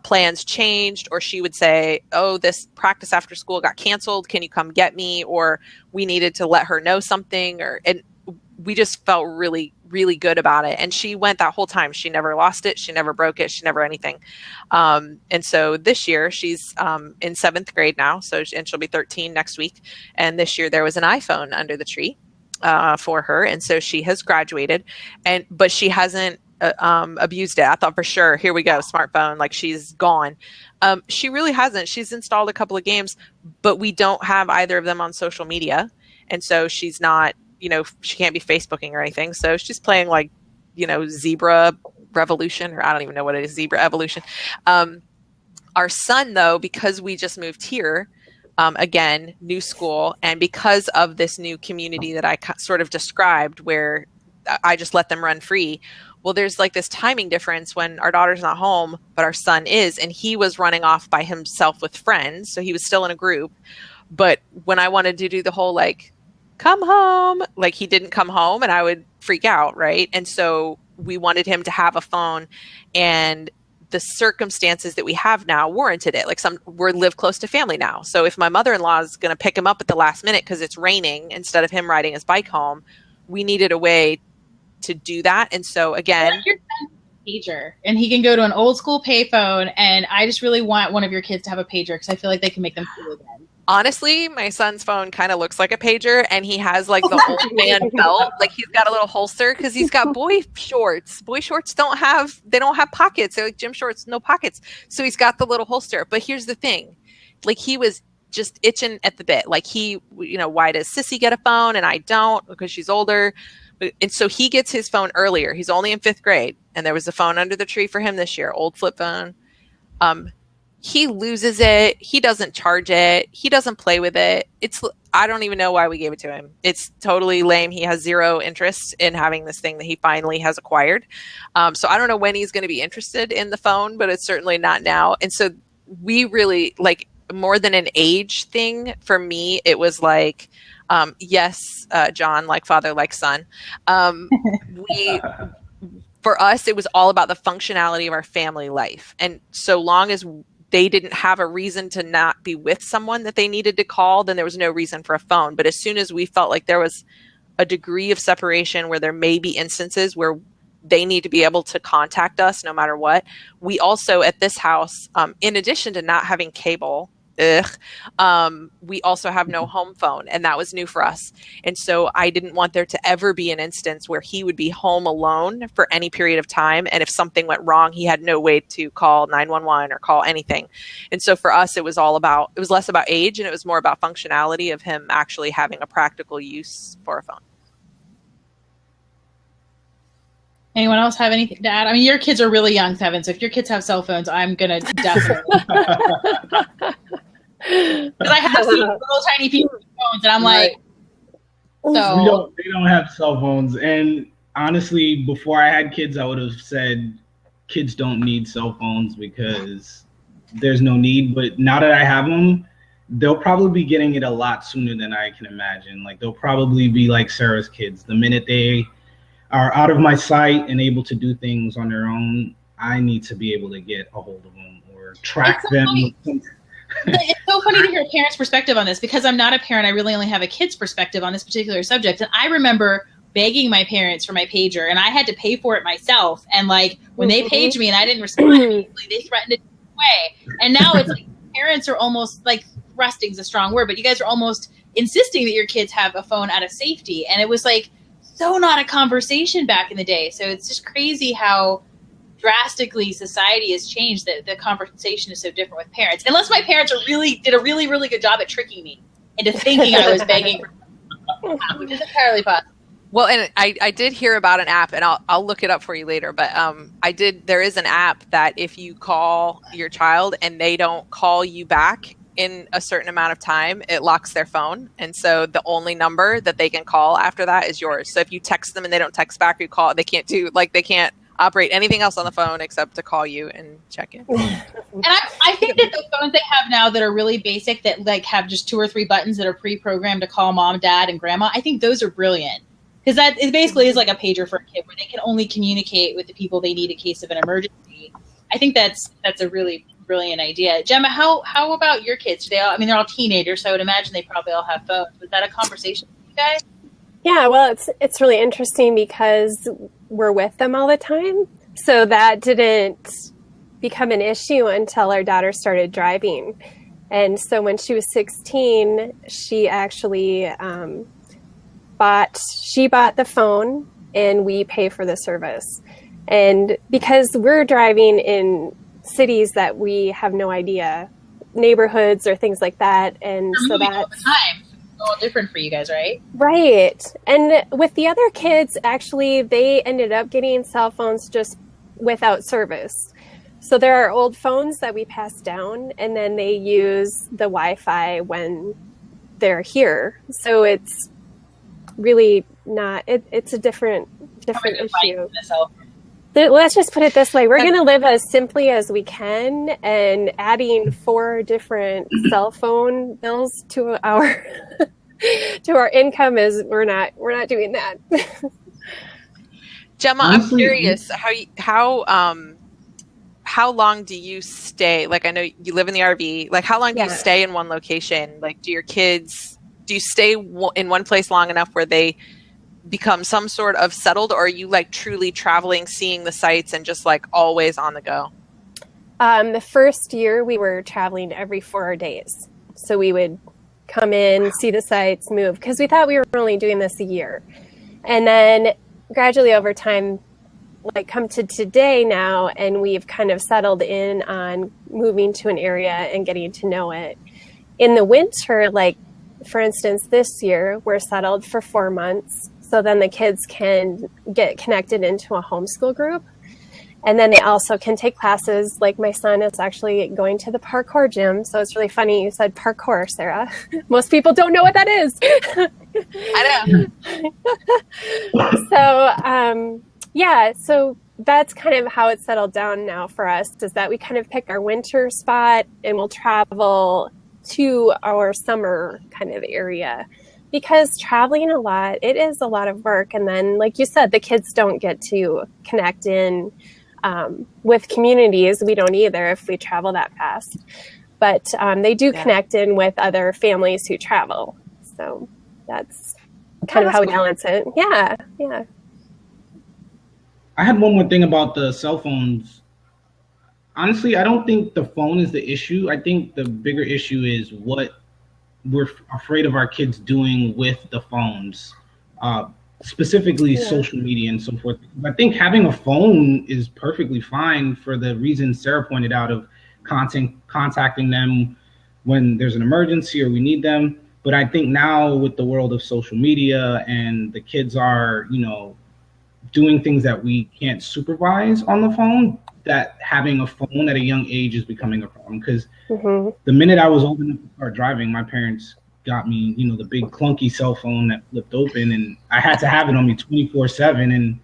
plans changed, or she would say, oh, this practice after school got canceled. Can you come get me? Or we needed to let her know something. And we just felt really, really good about it. And she went that whole time. She never lost it. She never broke it. She never anything. And so this year she's in 7th grade now. And she'll be 13 next week. And this year there was an iPhone under the tree for her. And so she has graduated, but she hasn't abused it. I thought for sure, here we go, smartphone, like she's gone. She really hasn't. She's installed a couple of games, but we don't have either of them on social media. And so she's not, she can't be Facebooking or anything. So she's playing like, Zebra Revolution, or I don't even know what it is, Zebra Evolution. Our son, though, because we just moved here, again, new school, and because of this new community that I sort of described where I just let them run free. Well, there's like this timing difference when our daughter's not home, but our son is, and he was running off by himself with friends. So he was still in a group. But when I wanted to do the whole like, come home, like he didn't come home and I would freak out. Right. And so we wanted him to have a phone, and the circumstances that we have now warranted it. Like we live close to family now. So if my mother-in-law is going to pick him up at the last minute because it's raining instead of him riding his bike home, we needed a way to do that. And so again,
your son's a pager, and he can go to an old school payphone. And I just really want one of your kids to have a pager because I feel like they can make them cool again.
Honestly, my son's phone kind of looks like a pager, and he has like the old man belt. Like he's got a little holster because he's got boy shorts. Boy shorts don't have pockets. They're like gym shorts, no pockets. So he's got the little holster. But here's the thing, like he was just itching at the bit. Like why does Sissy get a phone and I don't? Because she's older. And so he gets his phone earlier. He's only in 5th grade, and there was a phone under the tree for him this year, old flip phone. He loses it. He doesn't charge it. He doesn't play with it. I don't even know why we gave it to him. It's totally lame. He has zero interest in having this thing that he finally has acquired. So I don't know when he's going to be interested in the phone, but it's certainly not now. And so we really, like, more than an age thing for me, it was like, yes, John, like father, like son. For us, it was all about the functionality of our family life. And so long as they didn't have a reason to not be with someone that they needed to call, then there was no reason for a phone. But as soon as we felt like there was a degree of separation where there may be instances where they need to be able to contact us no matter what, we also at this house, in addition to not having cable, we also have no home phone, and that was new for us. And so I didn't want there to ever be an instance where he would be home alone for any period of time, and if something went wrong, he had no way to call 911 or call anything. And so for us, it was less about age, and it was more about functionality of him actually having a practical use for a phone.
Anyone else have anything to add? I mean, your kids are really young, Kevin, so if your kids have cell phones, I'm going to definitely. Because I have seen little tiny people with phones, and I'm like, so.
They don't have cell phones. And honestly, before I had kids, I would have said kids don't need cell phones because there's no need. But now that I have them, they'll probably be getting it a lot sooner than I can imagine. Like they'll probably be like Sarah's kids. The minute they are out of my sight and able to do things on their own, I need to be able to get a hold of them or track them.
It's so funny to hear a parent's perspective on this because I'm not a parent. I really only have a kid's perspective on this particular subject. And I remember begging my parents for my pager, and I had to pay for it myself. And like when they paged me and I didn't respond immediately, they threatened it away. And now it's like parents are almost like, thrusting is a strong word, but you guys are almost insisting that your kids have a phone out of safety. And it was like so not a conversation back in the day. So it's just crazy how drastically society has changed that the conversation is so different with parents. Unless my parents did a really, really good job at tricking me into thinking I was begging for which is entirely possible.
Well, and I did hear about an app, and I'll look it up for you later. But there is an app that if you call your child and they don't call you back in a certain amount of time, it locks their phone. And so the only number that they can call after that is yours. So if you text them and they don't text back, you call, they can't operate anything else on the phone except to call you and check in.
And I think that the phones they have now that are really basic, that like have just 2 or 3 buttons that are pre-programmed to call mom, dad, and grandma, I think those are brilliant. Because that it basically is like a pager for a kid where they can only communicate with the people they need in case of an emergency. I think that's a really brilliant idea. Gemma, how about your kids? They're all teenagers, so I would imagine they probably all have phones. Was that a conversation with you guys?
Yeah, well, it's really interesting because we're with them all the time. So that didn't become an issue until our daughter started driving. And so when she was 16, she actually bought the phone, and we pay for the service. And because we're driving in cities that we have no idea, neighborhoods or things like that, and so that's
all the time. It's all different for you guys, right?
Right. And with the other kids, actually, they ended up getting cell phones just without service. So there are old phones that we pass down, and then they use the Wi-Fi when they're here. So it's really not, it's a different issue. Let's just put it this way. We're going to live as simply as we can, and adding 4 different cell phone bills to our income is we're not doing that.
Gemma, I'm curious how long do you stay? Like, I know you live in the RV. Like, how long do you stay in one location? Like, do you stay in one place long enough where they become some sort of settled, or are you like truly traveling, seeing the sights, and just like always on the go?
The first year we were traveling every 4 days. So we would come in, see the sights, move, because we thought we were only doing this a year. And then gradually over time, like come to today now, and we've kind of settled in on moving to an area and getting to know it. In the winter, like for instance, this year we're settled for 4 months. So then the kids can get connected into a homeschool group. And then they also can take classes. Like my son is actually going to the parkour gym. So it's really funny you said parkour, Sarah. Most people don't know what that is.
I
know. So that's kind of how it's settled down now for us, is that we kind of pick our winter spot and we'll travel to our summer kind of area. Because traveling a lot, it is a lot of work. And then, like you said, the kids don't get to connect in with communities. We don't either if we travel that fast. But they do connect in with other families who travel. So that's kind of how we balance it. Yeah.
I had one more thing about the cell phones. Honestly, I don't think the phone is the issue. I think the bigger issue is what we're afraid of our kids doing with the phones, specifically social media and so forth. I think having a phone is perfectly fine for the reason Sarah pointed out of contacting them when there's an emergency or we need them. But I think now with the world of social media and the kids are, doing things that we can't supervise on the phone, that having a phone at a young age is becoming a problem. Because the minute I was old enough to start driving, my parents got me, the big clunky cell phone that flipped open, and I had to have it on me 24/7, and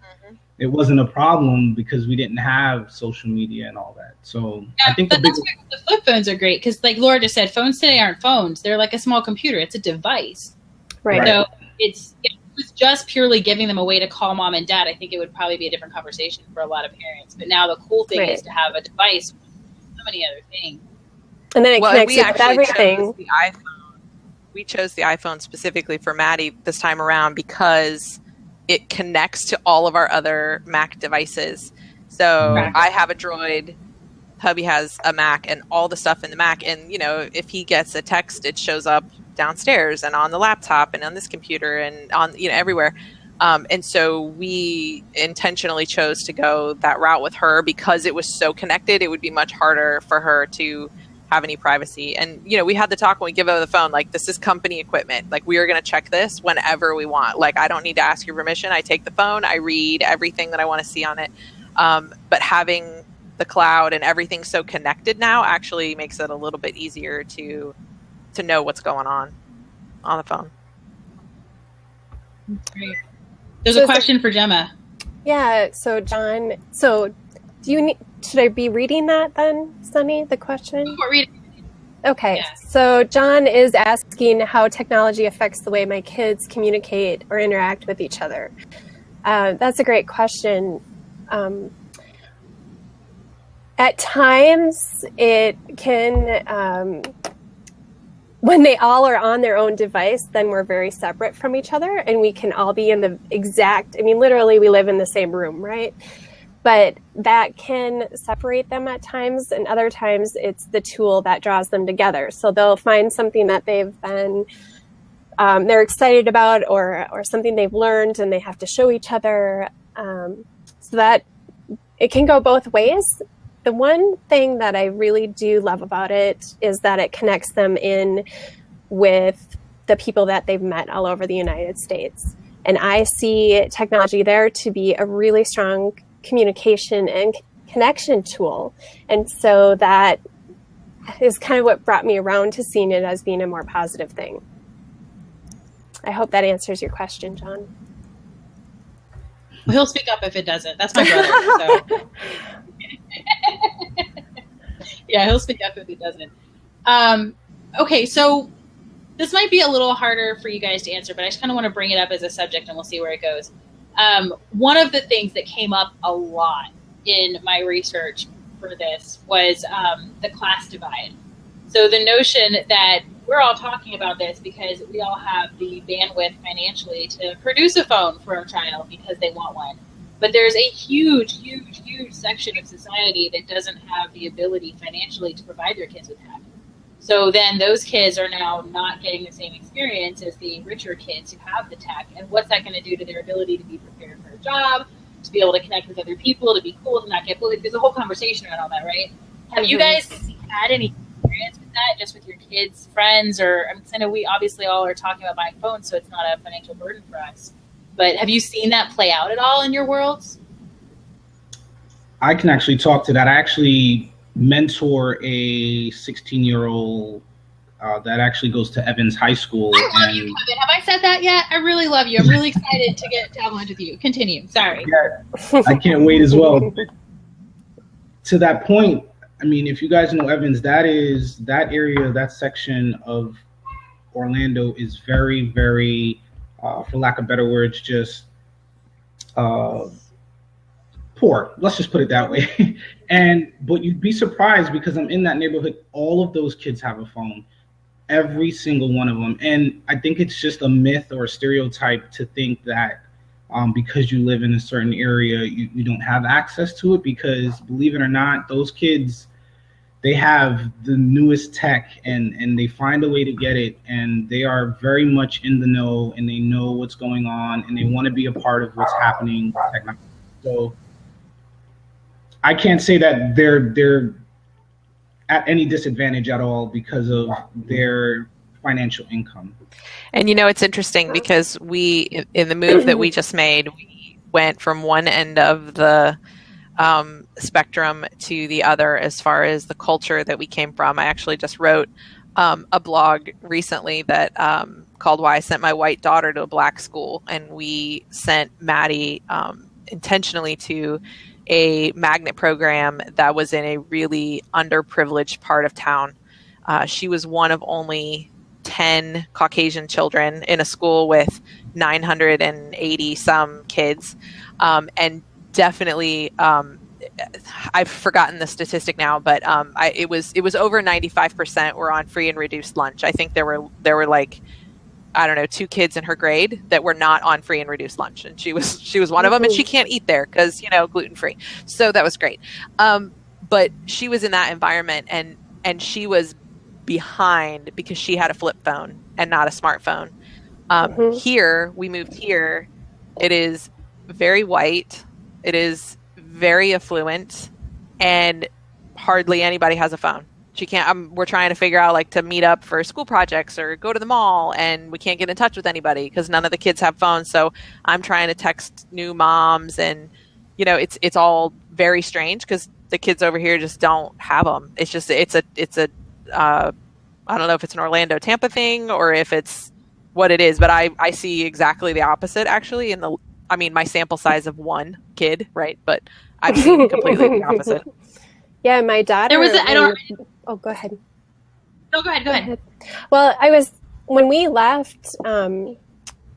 it wasn't a problem because we didn't have social media and all that. So I think the
flip phones are great because, like Laura just said, phones today aren't phones; they're like a small computer. It's a device,
right?
So if it was just purely giving them a way to call mom and dad, I think it would probably be a different conversation for a lot of parents. But now the cool thing is to have a device with so many other things.
And then it connects with everything.
We chose the iPhone specifically for Maddie this time around because it connects to all of our other Mac devices. So I have a Droid, hubby has a Mac, and all the stuff in the Mac. And, if he gets a text, it shows up downstairs and on the laptop and on this computer and on, everywhere. And so we intentionally chose to go that route with her because it was so connected. It would be much harder for her to have any privacy. And, you know, we had the talk when we give over the phone, like, this is company equipment. Like, we are going to check this whenever we want. Like, I don't need to ask your permission. I take the phone, I read everything that I want to see on it. But having the cloud and everything so connected now actually makes it a little bit easier to know what's going on the phone.
Great. There's a question for Gemma.
Yeah. So John, should I be reading that then, Sunny, the question?
Read it.
Okay.
Yeah.
So John is asking how technology affects the way my kids communicate or interact with each other. That's a great question. At times it can, when they all are on their own device, then we're very separate from each other and we can all be in the literally we live in the same room, right? But that can separate them at times, and other times it's the tool that draws them together. So they'll find something that they've been, they're excited about or something they've learned and they have to show each other. So that it can go both ways. The one thing that I really do love about it is that it connects them in with the people that they've met all over the United States. And I see technology there to be a really strong communication and connection tool. And so that is kind of what brought me around to seeing it as being a more positive thing. I hope that answers your question, John.
Well, he'll speak up if it doesn't. That's my brother. So. Yeah, he'll speak up if it doesn't. Okay, so this might be a little harder for you guys to answer, but I just kind of want to bring it up as a subject and we'll see where it goes. One of the things that came up a lot in my research for this was the class divide. So the notion that we're all talking about this because we all have the bandwidth financially to produce a phone for our child because they want one. But there's a huge section of society that doesn't have the ability financially to provide their kids with that. So then those kids are now not getting the same experience as the richer kids who have the tech. And what's that going to do to their ability to be prepared for a job, to be able to connect with other people, to be cool, to not get bullied? There's a whole conversation around all that, right? Have you guys had any experience with that, just with your kids, friends, or I know we obviously all are talking about buying phones, so it's not a financial burden for us. But have you seen that play out at all in your worlds?
I can actually talk to that. I actually mentor a 16-year-old that actually goes to Evans High School.
I love you, Kevin. Have I said that yet? I really love you. I'm really excited to get to have lunch with you. Continue. Sorry.
Yeah, I can't wait as well. To that point, I mean, if you guys know Evans, that area, that section of Orlando is very, very, for lack of better words, just poor. Let's just put it that way. But you'd be surprised because I'm in that neighborhood. All of those kids have a phone, every single one of them. And I think it's just a myth or a stereotype to think that because you live in a certain area, you don't have access to it, because believe it or not, those kids, they have the newest tech and they find a way to get it, and they are very much in the know and they know what's going on and they want to be a part of what's happening with technology. So I can't say that they're at any disadvantage at all because of their financial income.
And it's interesting because we, in the move that we just made, we went from one end of the spectrum to the other as far as the culture that we came from. I actually just wrote a blog recently that called Why I Sent My White Daughter to a Black School, and we sent Maddie intentionally to a magnet program that was in a really underprivileged part of town. She was one of only 10 Caucasian children in a school with 980 some kids. And definitely, I've forgotten the statistic now, but it was over 95% were on free and reduced lunch. I think there were like, I don't know, 2 kids in her grade that were not on free and reduced lunch, and she was one of them, and she can't eat there because gluten free. So that was great. But she was in that environment, and she was behind because she had a flip phone and not a smartphone. Here, we moved here, It is very white. It is very affluent, and hardly anybody has a phone. She can't. We're trying to figure out like to meet up for school projects or go to the mall, and we can't get in touch with anybody because none of the kids have phones. So I'm trying to text new moms, and it's all very strange because the kids over here just don't have them. It's a I don't know if it's an Orlando, Tampa thing or if it's what it is, but I see exactly the opposite actually my sample size of one kid, right? But I've seen completely the opposite.
Yeah, my daughter.
There was
go ahead.
No, go ahead.
Well, when we left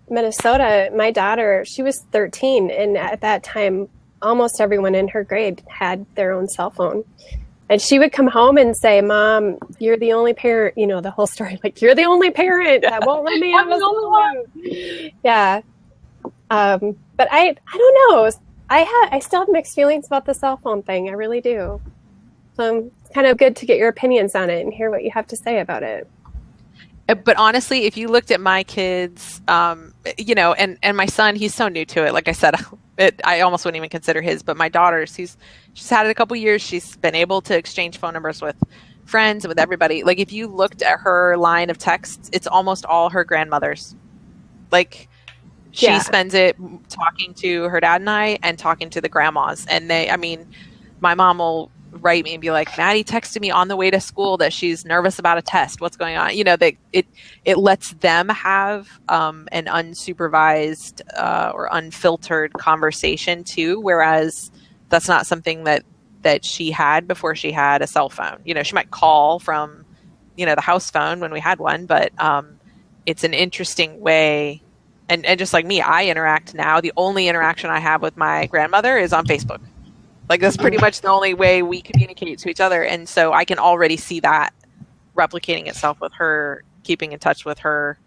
Minnesota, my daughter, she was 13, and at that time, almost everyone in her grade had their own cell phone. And she would come home and say, "Mom, you're the only parent," the whole story, like, "You're the only parent that won't let me have a cell phone." Yeah. But I don't know. I still have mixed feelings about the cell phone thing. I really do. So it's kind of good to get your opinions on it and hear what you have to say about it.
But honestly, if you looked at my kids, and my son, he's so new to it. Like I said, I almost wouldn't even consider his, but my daughter, she's had it a couple years. She's been able to exchange phone numbers with friends and with everybody. Like if you looked at her line of texts, it's almost all her grandmothers. Like she spends it talking to her dad and I and talking to the grandmas. And my mom will write me and be like, "Maddie texted me on the way to school that she's nervous about a test. What's going on?" It lets them have an unsupervised or unfiltered conversation too, whereas that's not something that she had before she had a cell phone. She might call from the house phone when we had one, but it's an interesting way. And just like me, I interact now. The only interaction I have with my grandmother is on Facebook. Like that's pretty much the only way we communicate to each other. And so I can already see that replicating itself with her, keeping in touch with her.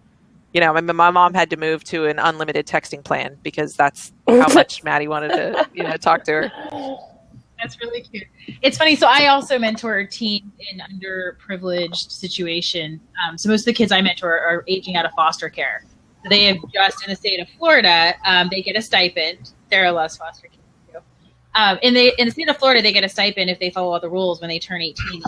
My mom had to move to an unlimited texting plan because that's how much Maddie wanted to, talk to her.
That's really cute. It's funny. So I also mentor teens in underprivileged situations. So most of the kids I mentor are aging out of foster care. So they have just in the state of Florida, they get a stipend. Sarah loves foster kids. In the state of Florida, they get a stipend if they follow all the rules when they turn 18.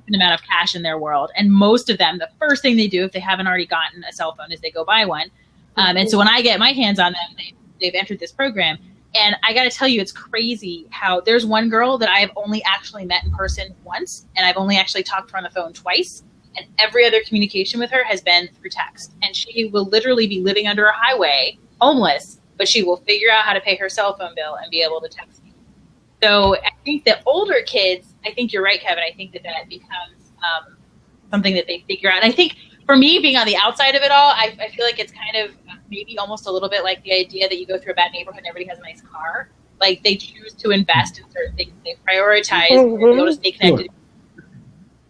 An amount of cash in their world. And most of them, the first thing they do if they haven't already gotten a cell phone is they go buy one. And so when I get my hands on them, they've entered this program. And I got to tell you, it's crazy how there's one girl that I have only actually met in person once, and I've only actually talked to her on the phone twice. And every other communication with her has been through text. And she will literally be living under a highway, homeless, but she will figure out how to pay her cell phone bill and be able to text me. So I think that older kids, I think you're right, Kevin. I think that becomes something that they figure out. And I think for me, being on the outside of it all, I feel like it's kind of maybe almost a little bit like the idea that you go through a bad neighborhood and everybody has a nice car. Like they choose to invest in certain things. They prioritize to be able to stay connected.
Sure.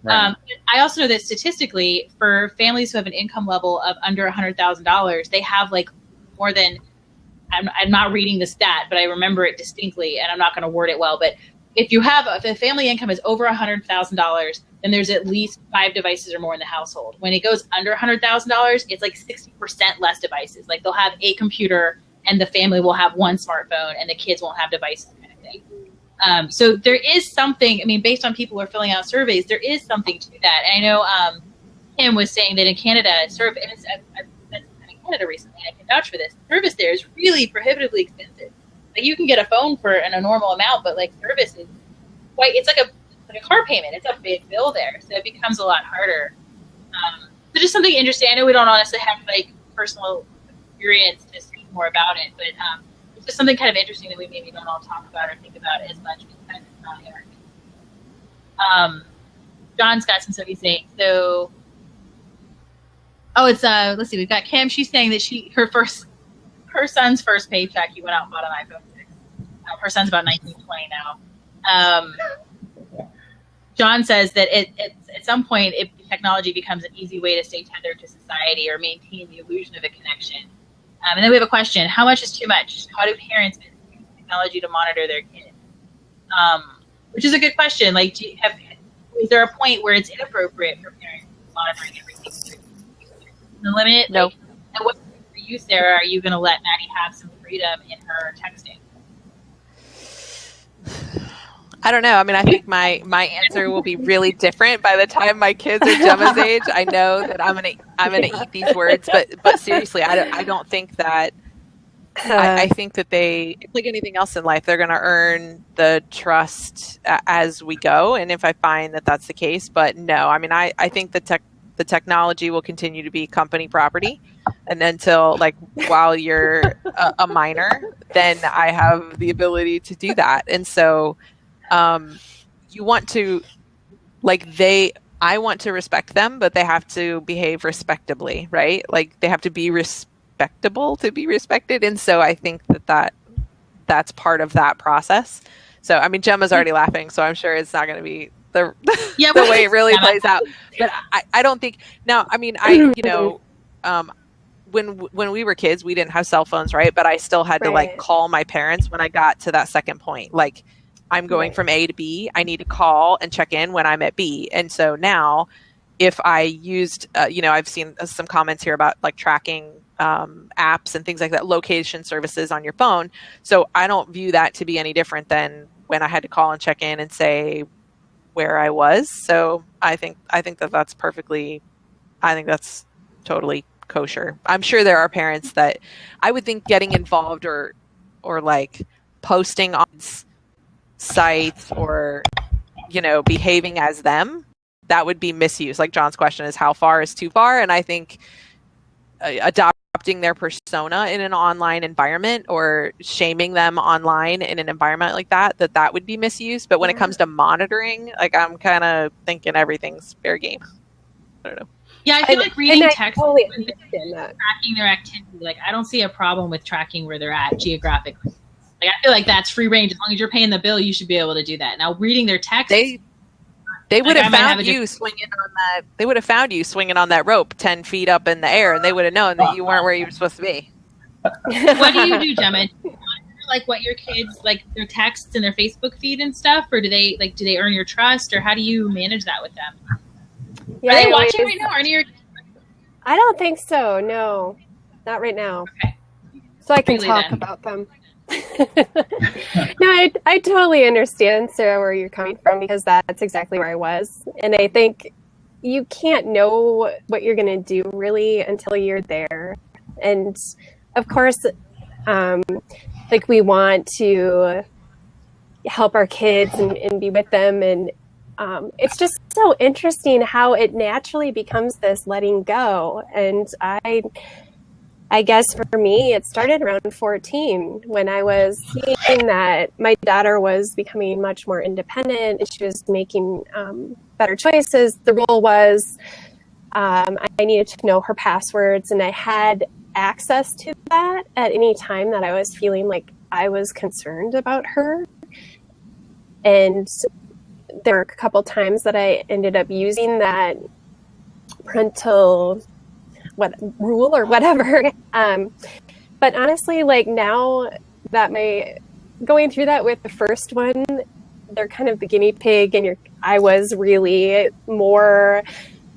Right.
I also know that statistically, for families who have an income level of under $100,000, they have like more than, I'm not reading the stat, but I remember it distinctly, and I'm not going to word it well. But if the family income is over $100,000, then there's at least 5 devices or more in the household. When it goes under $100,000, it's like 60% less devices. Like they'll have a computer, and the family will have one smartphone, and the kids won't have devices. Kind of thing. So there is something, based on people who are filling out surveys, there is something to that. And I know Kim was saying that in Canada, I've spent some time in Canada recently, and I can vouch for this. Service there is really prohibitively expensive. Like you can get a phone for a normal amount, but like service is it's like a car payment. It's a big bill there. So it becomes a lot harder. So just something interesting. I know we don't honestly have like personal experience to speak more about it, but it's just something kind of interesting that we maybe don't all talk about or think about as much because it's not here. John's got some stuff he's saying. So, it's let's see. We've got Kim. She's saying that her son's first paycheck, he went out and bought an iPhone 6. Her son's about 19, 20 now. John says that at some point, if technology becomes an easy way to stay tethered to society or maintain the illusion of a connection. And then we have a question: how much is too much? How do parents use technology to monitor their kids? Which is a good question. Like, is there a point where it's inappropriate for parents monitoring everything? The limit?
No.
Like, at what point are you, Sarah, are you going to let Maddie have some freedom in her texting?
I don't know. I mean, I think my answer will be really different by the time my kids are Gemma's age. I know that I'm gonna eat these words, but seriously, I don't think that. I think that it's like anything else in life. They're going to earn the trust as we go, and if I find that that's the case, but no, I mean, I think the technology will continue to be company property, and until like while you're a minor, then I have the ability to do that, and so. You want to, I want to respect them, but they have to behave respectably, right? Like they have to be respectable to be respected. And so I think that's part of that process. So, I mean, Gemma's already laughing, so I'm sure it's not going to be the way it really plays out. But I don't think, now, I mean, when we were kids, we didn't have cell phones, right? But I still had to like call my parents when I got to that second point. Like, I'm going from A to B. I need to call and check in when I'm at B. And so now if I used, I've seen some comments here about like tracking apps and things like that, location services on your phone. So I don't view that to be any different than when I had to call and check in and say where I was. So I think that's totally kosher. I'm sure there are parents that I would think getting involved or like posting on sites or behaving as them, that would be misuse. Like John's question is, how far is too far? And I think adopting their persona in an online environment or shaming them online in an environment like that would be misuse. But when it comes to monitoring, like I'm kind of thinking everything's fair game. I don't know.
Yeah, I feel like reading text tracking their activity. Like I don't see a problem with tracking where they're at geographically. Like, I feel like that's free range. As long as you're paying the bill, you should be able to do that. Now, reading their text,
they would have found you swinging on that. They would have found you swinging on that rope 10 feet up in the air, and they would have known that you weren't where you were supposed to be.
What do you do, Gemma? Do you monitor, like what your kids like their texts and their Facebook feed and stuff, or do they earn your trust, or how do you manage that with them? Yeah, are they watching right now? Are any of your kids?
I don't think so. No, not right now.
Okay.
So I can talk about them. No, I totally understand, Sarah, where you're coming from, because that's exactly where I was. And I think you can't know what you're going to do really until you're there. And of course, like we want to help our kids and be with them. And it's just so interesting how it naturally becomes this letting go. And I guess for me, it started around 14 when I was seeing that my daughter was becoming much more independent and she was making better choices. The rule was I needed to know her passwords, and I had access to that at any time that I was feeling like I was concerned about her. And there were a couple times that I ended up using that parental rule or whatever. But honestly, like now that going through that with the first one, they're kind of the guinea pig, and I was really more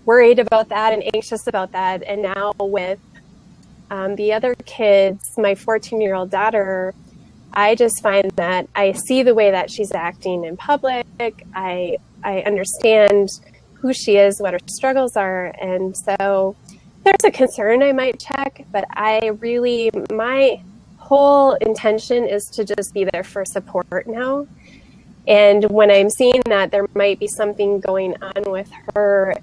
worried about that and anxious about that. And now with the other kids, my 14-year-old daughter, I just find that I see the way that she's acting in public. I understand who she is, what her struggles are. And so there's a concern I might check, but my whole intention is to just be there for support now. And when I'm seeing that there might be something going on with her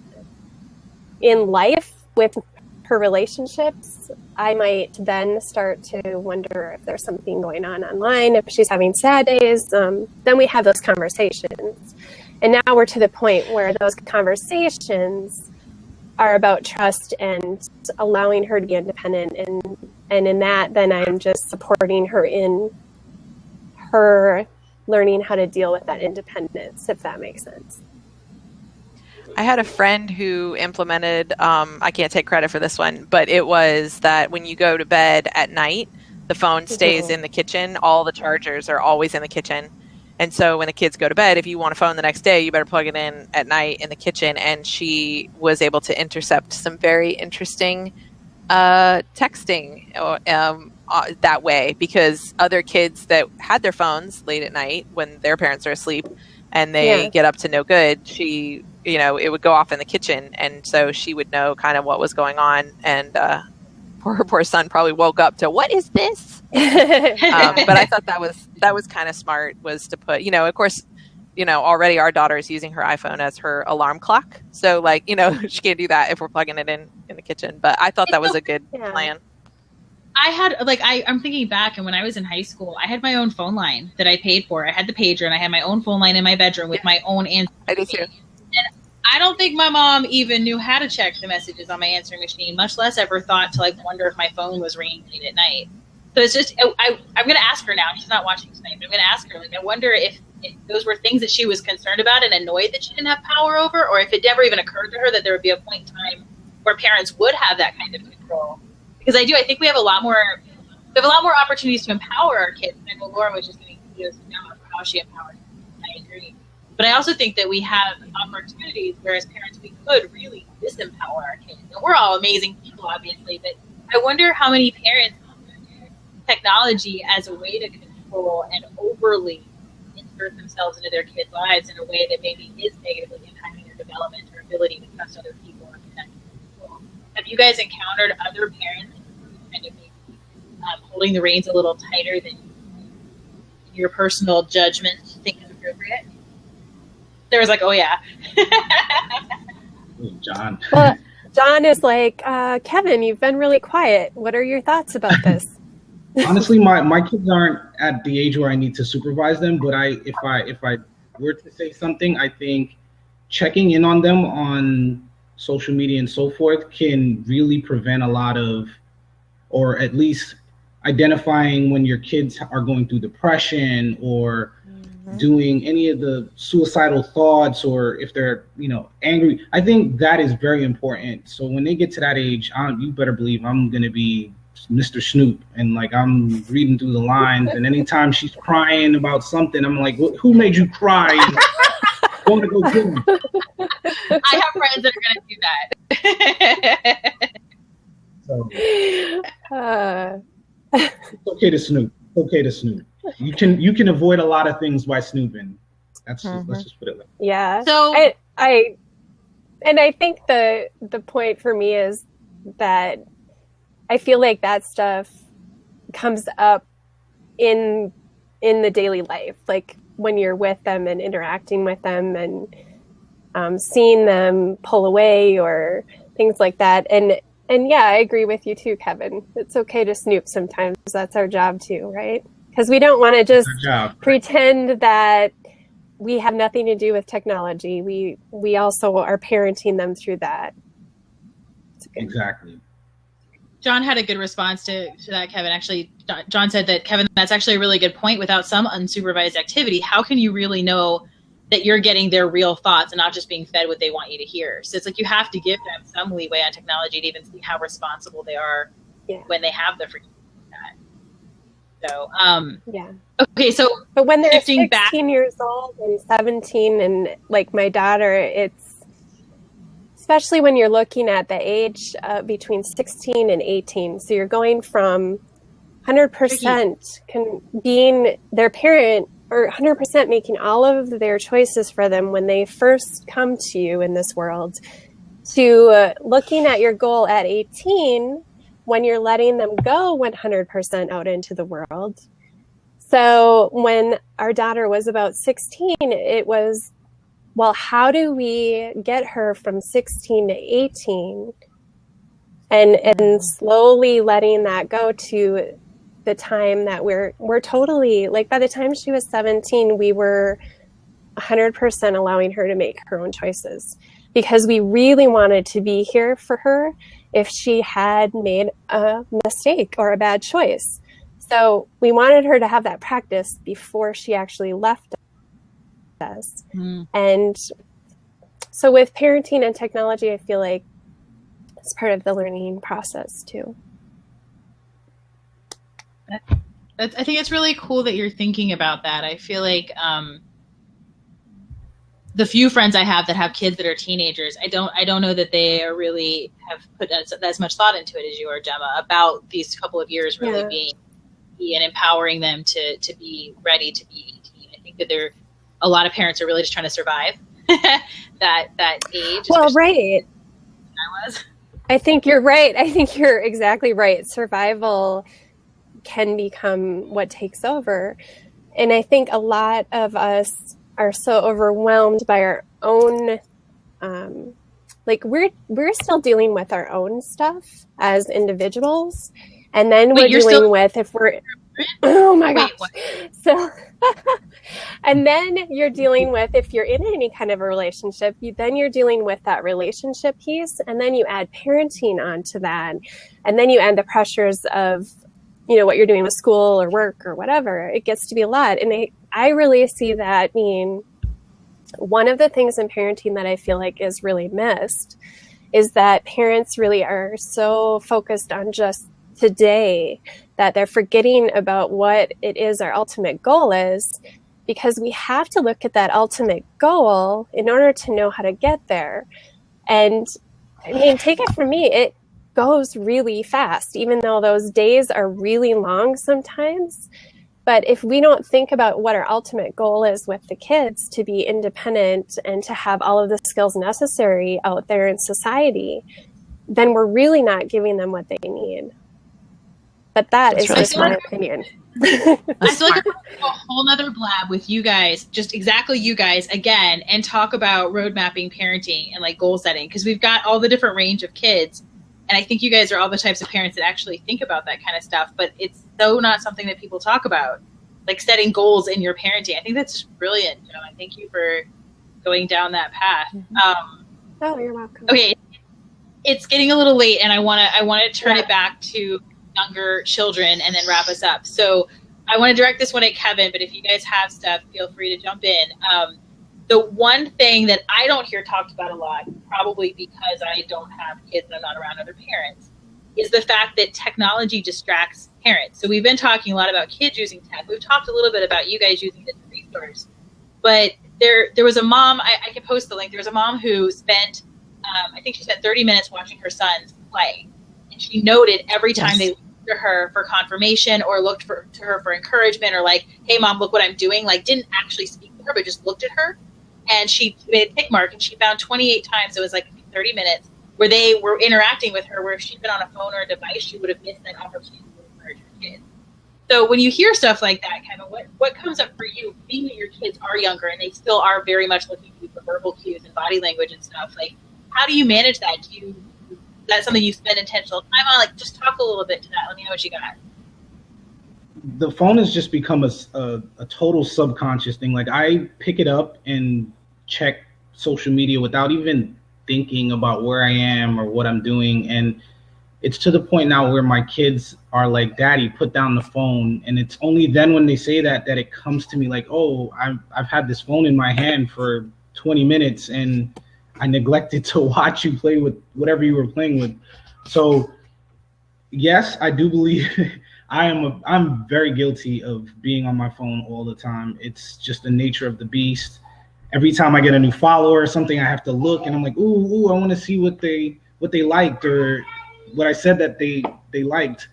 in life, with her relationships, I might then start to wonder if there's something going on online, if she's having sad days. Then we have those conversations. And now we're to the point where those conversations are about trust and allowing her to be independent. And in that, then I'm just supporting her in her learning how to deal with that independence, if that makes sense.
I had a friend who implemented, I can't take credit for this one, but it was that when you go to bed at night, the phone stays in the kitchen. All the chargers are always in the kitchen. And so when the kids go to bed, if you want a phone the next day, you better plug it in at night in the kitchen. And she was able to intercept some very interesting texting that way, because other kids that had their phones late at night when their parents are asleep and they get up to no good, she, it would go off in the kitchen. And so she would know kind of what was going on. And her poor son probably woke up to, what is this? But I thought that was kind of smart, was to put, of course, already our daughter is using her iPhone as her alarm clock. So she can't do that if we're plugging it in the kitchen. But I thought that was a good plan.
I had I'm thinking back, and when I was in high school, I had my own phone line that I paid for. I had the pager, and I had my own phone line in my bedroom with my own answering machine.
I did too.
And I don't think my mom even knew how to check the messages on my answering machine, much less ever thought to wonder if my phone was ringing late at night. So it's just, I'm going to ask her now. She's not watching tonight, but I'm going to ask her. I wonder if those were things that she was concerned about and annoyed that she didn't have power over, or if it never even occurred to her that there would be a point in time where parents would have that kind of control. Because I think we have a lot more opportunities to empower our kids. And I know Laura was just giving videos now of how she empowers them. I agree. But I also think that we have opportunities where as parents we could really disempower our kids. And we're all amazing people, obviously, but I wonder how many parents use technology as a way to control and overly insert themselves into their kids' lives in a way that maybe is negatively impacting their development or ability to trust other people or connect with people. Have you guys encountered other parents kind of maybe holding the reins a little tighter than your personal judgment think is appropriate? There was oh yeah.
John.
Well, John is Kevin, you've been really quiet. What are your thoughts about this?
Honestly, my kids aren't at the age where I need to supervise them, but if I were to say something, I think checking in on them on social media and so forth can really prevent a lot of, or at least identifying when your kids are going through depression or doing any of the suicidal thoughts, or if they're angry. I think that is very important. So when they get to that age, you better believe I'm gonna be Mr. Snoop, and I'm reading through the lines, and anytime she's crying about something, I'm like, who made you cry? Going to go get him.
I have friends that are gonna do that.
So, it's okay to snoop. It's okay to snoop. You can avoid a lot of things by snooping. Let's just put it like that.
Yeah.
So
I think the point for me is that I feel like that stuff comes up in the daily life, when you're with them and interacting with them and seeing them pull away or things like that. And yeah, I agree with you too, Kevin. It's okay to snoop sometimes. That's our job too, right? Because we don't want to just pretend that we have nothing to do with technology. We also are parenting them through that.
Exactly.
John had a good response to that, Kevin. Actually, John said that, Kevin, that's actually a really good point. Without some unsupervised activity, how can you really know that you're getting their real thoughts and not just being fed what they want you to hear? So it's you have to give them some leeway on technology to even see how responsible they are when they have the freedom of that. So,
yeah.
Okay, so
but when they're 16 years old and 17, and my daughter, it's especially when you're looking at the age between 16 and 18. So you're going from 100% being their parent, or 100% making all of their choices for them when they first come to you in this world, to looking at your goal at 18 when you're letting them go 100% out into the world. So when our daughter was about 16, it was, well, how do we get her from 16 to 18 and slowly letting that go to the time that we're totally, by the time she was 17, we were 100% allowing her to make her own choices, because we really wanted to be here for her if she had made a mistake or a bad choice. So we wanted her to have that practice before she actually left us. And so with parenting and technology, I feel like it's part of the learning process too.
I think it's really cool that you're thinking about that. I feel like the few friends I have that have kids that are teenagers, I don't know that they are really have put as much thought into it as you are, Gemma, about these couple of years really being and empowering them to be ready to be 18. I think that a lot of parents are really just trying to survive that age.
Well, right.
I was.
I think you're right. I think you're exactly right. Survival can become what takes over. And I think a lot of us are so overwhelmed by our own, like we're still dealing with our own stuff as individuals. And then we're dealing with if we're, oh my gosh. So, and then you're dealing with, if you're in any kind of a relationship, then you're dealing with that relationship piece. And then you add parenting onto that. And then you add the pressures of, you know, what you're doing with school or work or whatever. It gets to be a lot. And I really see that being one of the things in parenting that I feel like is really missed is that parents really are so focused on just today that they're forgetting about what it is our ultimate goal is, because we have to look at that ultimate goal in order to know how to get there. And I mean, take it from me, it goes really fast, even though those days are really long sometimes. But if we don't think about what our ultimate goal is with the kids, to be independent and to have all of the skills necessary out there in society, then we're really not giving them what they need. But that's just my opinion.
I feel like I'm going to do a whole nother blab with you guys, just exactly you guys again, and talk about road mapping parenting and like goal setting, because we've got all the different range of kids. And I think you guys are all the types of parents that actually think about that kind of stuff, but it's so not something that people talk about, like setting goals in your parenting. I think that's just brilliant, Joe. And thank you for going down that path.
Oh, you're welcome.
Okay, it's getting a little late, and I want to turn it back to younger children and then wrap us up. So I want to direct this one at Kevin, but if you guys have stuff, feel free to jump in. The one thing that I don't hear talked about a lot, probably because I don't have kids and I'm not around other parents, is the fact that technology distracts parents. So we've been talking a lot about kids using tech. We've talked a little bit about you guys using it as a resource. But there was a mom, I can post the link, there was a mom who spent, I think she spent 30 minutes watching her sons play. And she noted every time they looked to her for confirmation or looked to her for encouragement or like, hey, mom, look what I'm doing, like didn't actually speak to her, but just looked at her. And she made a tick mark, and she found 28 times, it was like 30 minutes, where they were interacting with her, where if she'd been on a phone or a device, she would have missed that opportunity to encourage her kids. So when you hear stuff like that, Kevin, what comes up for you, being that your kids are younger and they still are very much looking to you for verbal cues and body language and stuff, like how do you manage that? Is that something you spend intentional time on? Like, just talk a little bit to that. Let me know what you got.
The phone has just become a total subconscious thing. Like I pick it up and check social media without even thinking about where I am or what I'm doing. And it's to the point now where my kids are like, Daddy, put down the phone. And it's only then when they say that it comes to me like, oh, I've had this phone in my hand for 20 minutes and I neglected to watch you play with whatever you were playing with. So yes, I do believe I'm very guilty of being on my phone all the time. It's just the nature of the beast. Every time I get a new follower or something, I have to look and I'm like, ooh, I want to see what they liked or what I said that they liked.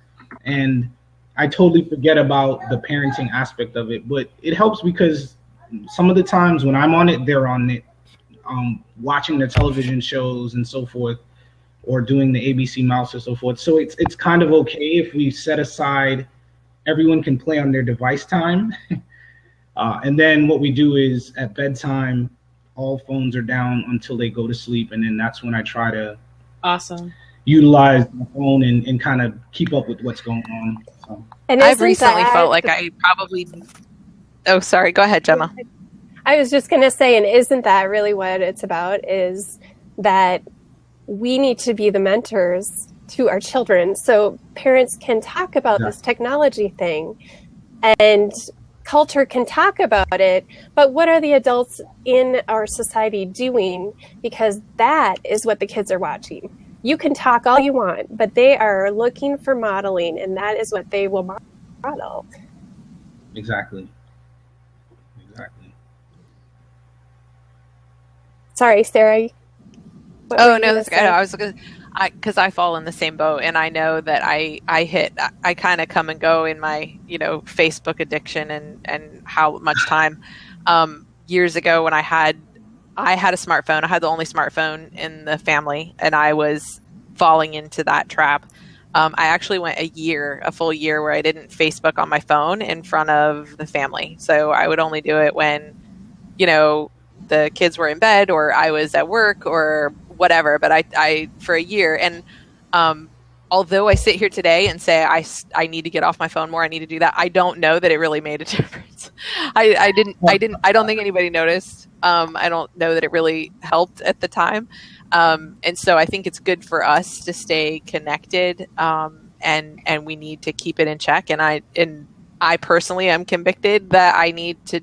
And I totally forget about the parenting aspect of it. But it helps because some of the times when I'm on it, they're on it, watching their television shows and so forth, or doing the ABC Mouse or so forth. So it's kind of okay if we set aside, everyone can play on their device time. And then what we do is at bedtime, all phones are down until they go to sleep. And then that's when I try to utilize the phone and kind of keep up with what's going on. So.
And I've recently felt like I probably, oh, sorry, go ahead, Gemma.
I was just going to say, and isn't that really what it's about, is that we need to be the mentors to our children. So parents can talk about this technology thing and culture can talk about it, but what are the adults in our society doing? Because that is what the kids are watching. You can talk all you want, but they are looking for modeling, and that is what they will model.
Exactly.
Sorry, Sarah.
Oh no, that's good. I was looking, because I fall in the same boat, and I know that I kind of come and go in my Facebook addiction and how much time. Years ago, when I had a smartphone, I had the only smartphone in the family, and I was falling into that trap. I actually went a full year where I didn't Facebook on my phone in front of the family. So I would only do it when the kids were in bed or I was at work or whatever. But I for a year, and although I sit here today and say I need to get off my phone more, I need to do that, I don't know that it really made a difference. I don't think anybody noticed. I don't know that it really helped at the time. And so I think it's good for us to stay connected, and we need to keep it in check. And I personally am convicted that I need to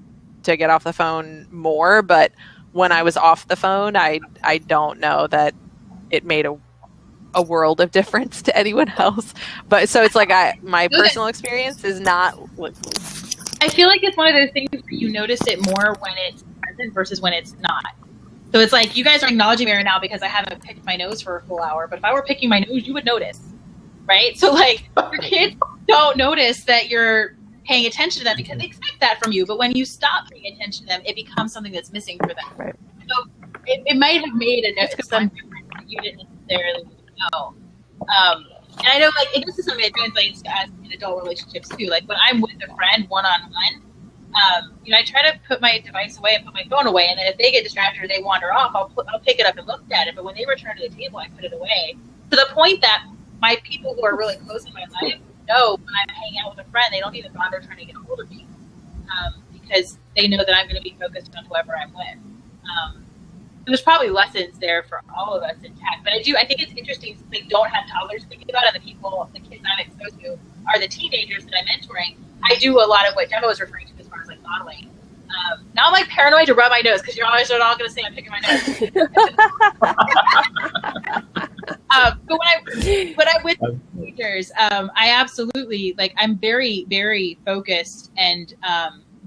get off the phone more, but when I was off the phone, I don't know that it made a world of difference to anyone else. But so it's like my personal experience is not.
I feel like it's one of those things where you notice it more when it's present versus when it's not. So it's like you guys are acknowledging me right now because I haven't picked my nose for a full hour, but if I were picking my nose, you would notice, right? So like your kids don't notice that you're paying attention to them because they expect that from you. But when you stop paying attention to them, it becomes something that's missing for them. Right. So it might have made some difference that you didn't necessarily know. And I know, like, this is something that translates to us in adult relationships too. Like when I'm with a friend one-on-one, I try to put my device away and put my phone away, and then if they get distracted or they wander off, I'll pick it up and look at it. But when they return to the table, I put it away to the point that my people who are really close in my life know when I'm hanging out with a friend, they don't even bother trying to get a hold of me because they know that I'm going to be focused on whoever I'm with. There's probably lessons there for all of us in tech, but I think it's interesting since they don't have toddlers to think about, and the kids I'm exposed to are the teenagers that I'm mentoring. I do a lot of what Gemma was referring to as far as like modeling. Now I'm like paranoid to rub my nose because you're always all going to say I'm picking my nose. But when I'm with teenagers, I absolutely I'm very, very focused and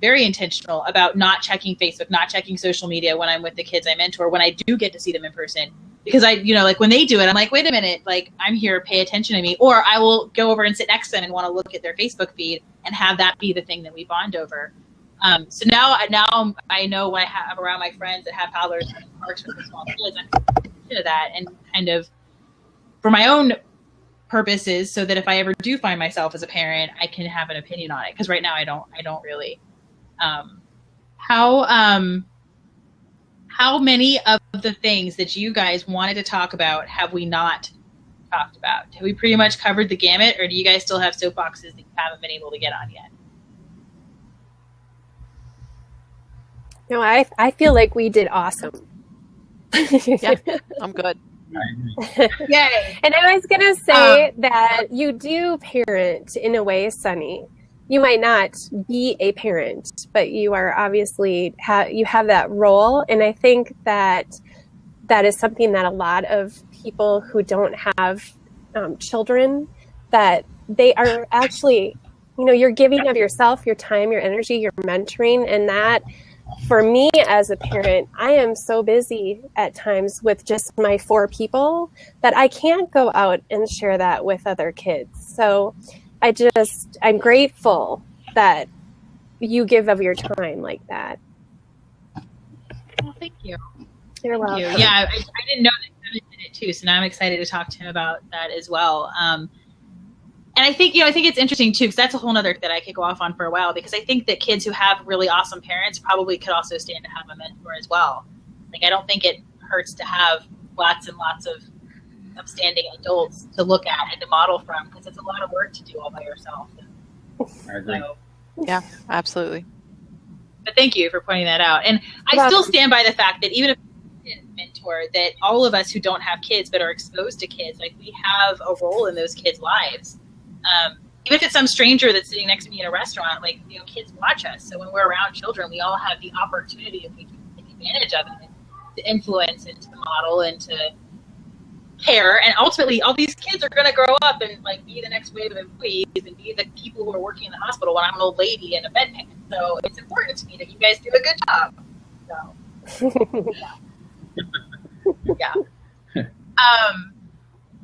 very intentional about not checking Facebook, not checking social media when I'm with the kids I mentor, when I do get to see them in person. Because when they do it, I'm like, wait a minute, I'm here, pay attention to me. Or I will go over and sit next to them and want to look at their Facebook feed and have that be the thing that we bond over. So now I know when I'm around my friends that have toddlers and parks with the small kids, I'm paying attention to that and kind of for my own purposes, so that if I ever do find myself as a parent, I can have an opinion on it. Because right now I don't really. How many of the things that you guys wanted to talk about have we not talked about? Have we pretty much covered the gamut, or do you guys still have soapboxes that you haven't been able to get on yet?
No, I feel like we did awesome.
Yeah, I'm good.
Yay.
And I was going to say that you do parent in a way, Sunny. You might not be a parent, but you are obviously you have that role. And I think that is something that a lot of people who don't have children, that they are actually, you're giving of yourself, your time, your energy, your mentoring. And that, for me as a parent, I am so busy at times with just my 4 people that I can't go out and share that with other kids. So I'm grateful that you give of your time like that.
Well, thank you.
You're welcome.
Yeah, I didn't know that Kevin did it too, so now I'm excited to talk to him about that as well. And I think it's interesting too, because that's a whole nother that I could go off on for a while, because I think that kids who have really awesome parents probably could also stand to have a mentor as well. I don't think it hurts to have lots and lots of upstanding adults to look at and to model from, because it's a lot of work to do all by yourself.
I agree.
So,
yeah, absolutely.
But thank you for pointing that out. And I still stand by the fact that even if I didn't mentor, that all of us who don't have kids but are exposed to kids, we have a role in those kids' lives. Even if it's some stranger that's sitting next to me in a restaurant, kids watch us. So when we're around children, we all have the opportunity, if we can take advantage of it, to influence and to model and to care. And ultimately, all these kids are going to grow up and be the next wave of employees and be the people who are working in the hospital when I'm an old lady in a bedpan. So it's important to me that you guys do a good job. So, yeah. Yeah.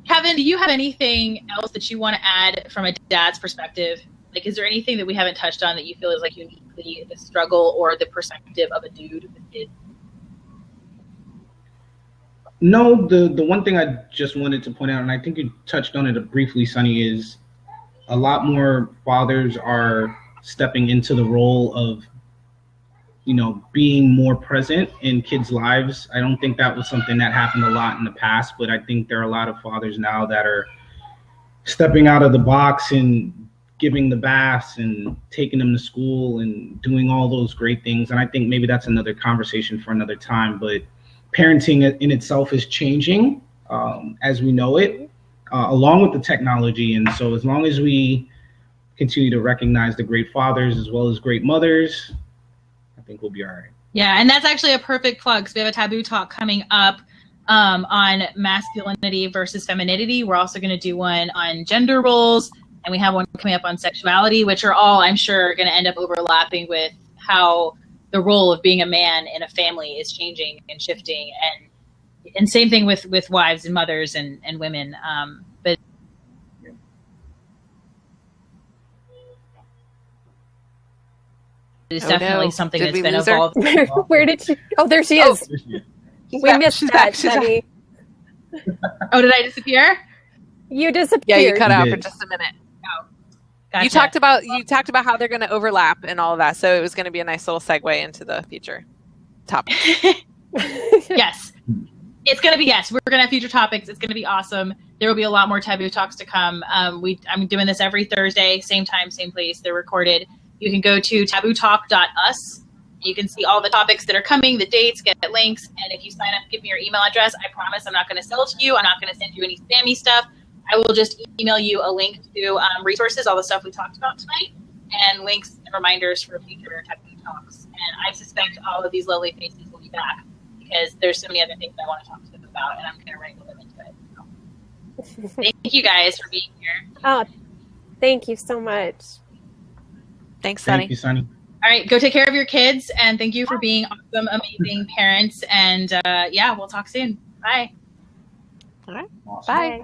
Kevin, do you have anything else that you want to add from a dad's perspective? Like, is there anything that we haven't touched on that you feel is like uniquely the struggle or the perspective of a dude with kids?
No, the one thing I just wanted to point out, and I think you touched on it briefly, Sonny, is a lot more fathers are stepping into the role of, being more present in kids' lives. I don't think that was something that happened a lot in the past, but I think there are a lot of fathers now that are stepping out of the box and giving the baths and taking them to school and doing all those great things. And I think maybe that's another conversation for another time, but parenting in itself is changing as we know it, along with the technology. And so as long as we continue to recognize the great fathers as well as great mothers, I think we'll be all right.
Yeah, and that's actually a perfect plug. So we have a Taboo Talk coming up on masculinity versus femininity. We're also going to do one on gender roles, and we have one coming up on sexuality, which are all, I'm sure, going to end up overlapping with how the role of being a man in a family is changing and shifting, and same thing with wives and mothers and women. But it's definitely something that's been evolved.
Where did she? Oh, there she is. We missed that, Sunny.
Oh, did I disappear?
You disappeared.
Yeah, you cut out for just a minute.
Oh, gotcha.
You talked about how they're going to overlap and all of that, so it was going to be a nice little segue into the future topic.
Yes. It's going to be, yes, we're going to have future topics. It's going to be awesome. There will be a lot more Taboo Talks to come. I'm doing this every Thursday, same time, same place. They're recorded. You can go to tabootalk.us. You can see all the topics that are coming, the dates, get links. And if you sign up, give me your email address. I promise I'm not going to sell it to you. I'm not going to send you any spammy stuff. I will just email you a link to resources, all the stuff we talked about tonight, and links and reminders for future Taboo Talks. And I suspect all of these lovely faces will be back because there's so many other things I want to talk to them about, and I'm going to wrangle them into it. So. Thank you guys for being here.
Oh, thank you so much.
Thanks, Sunny.
Thank you, Sunny.
All right, go take care of your kids, and thank you for being awesome, amazing parents. And yeah, we'll talk soon. Bye.
All right.
Awesome.
Bye.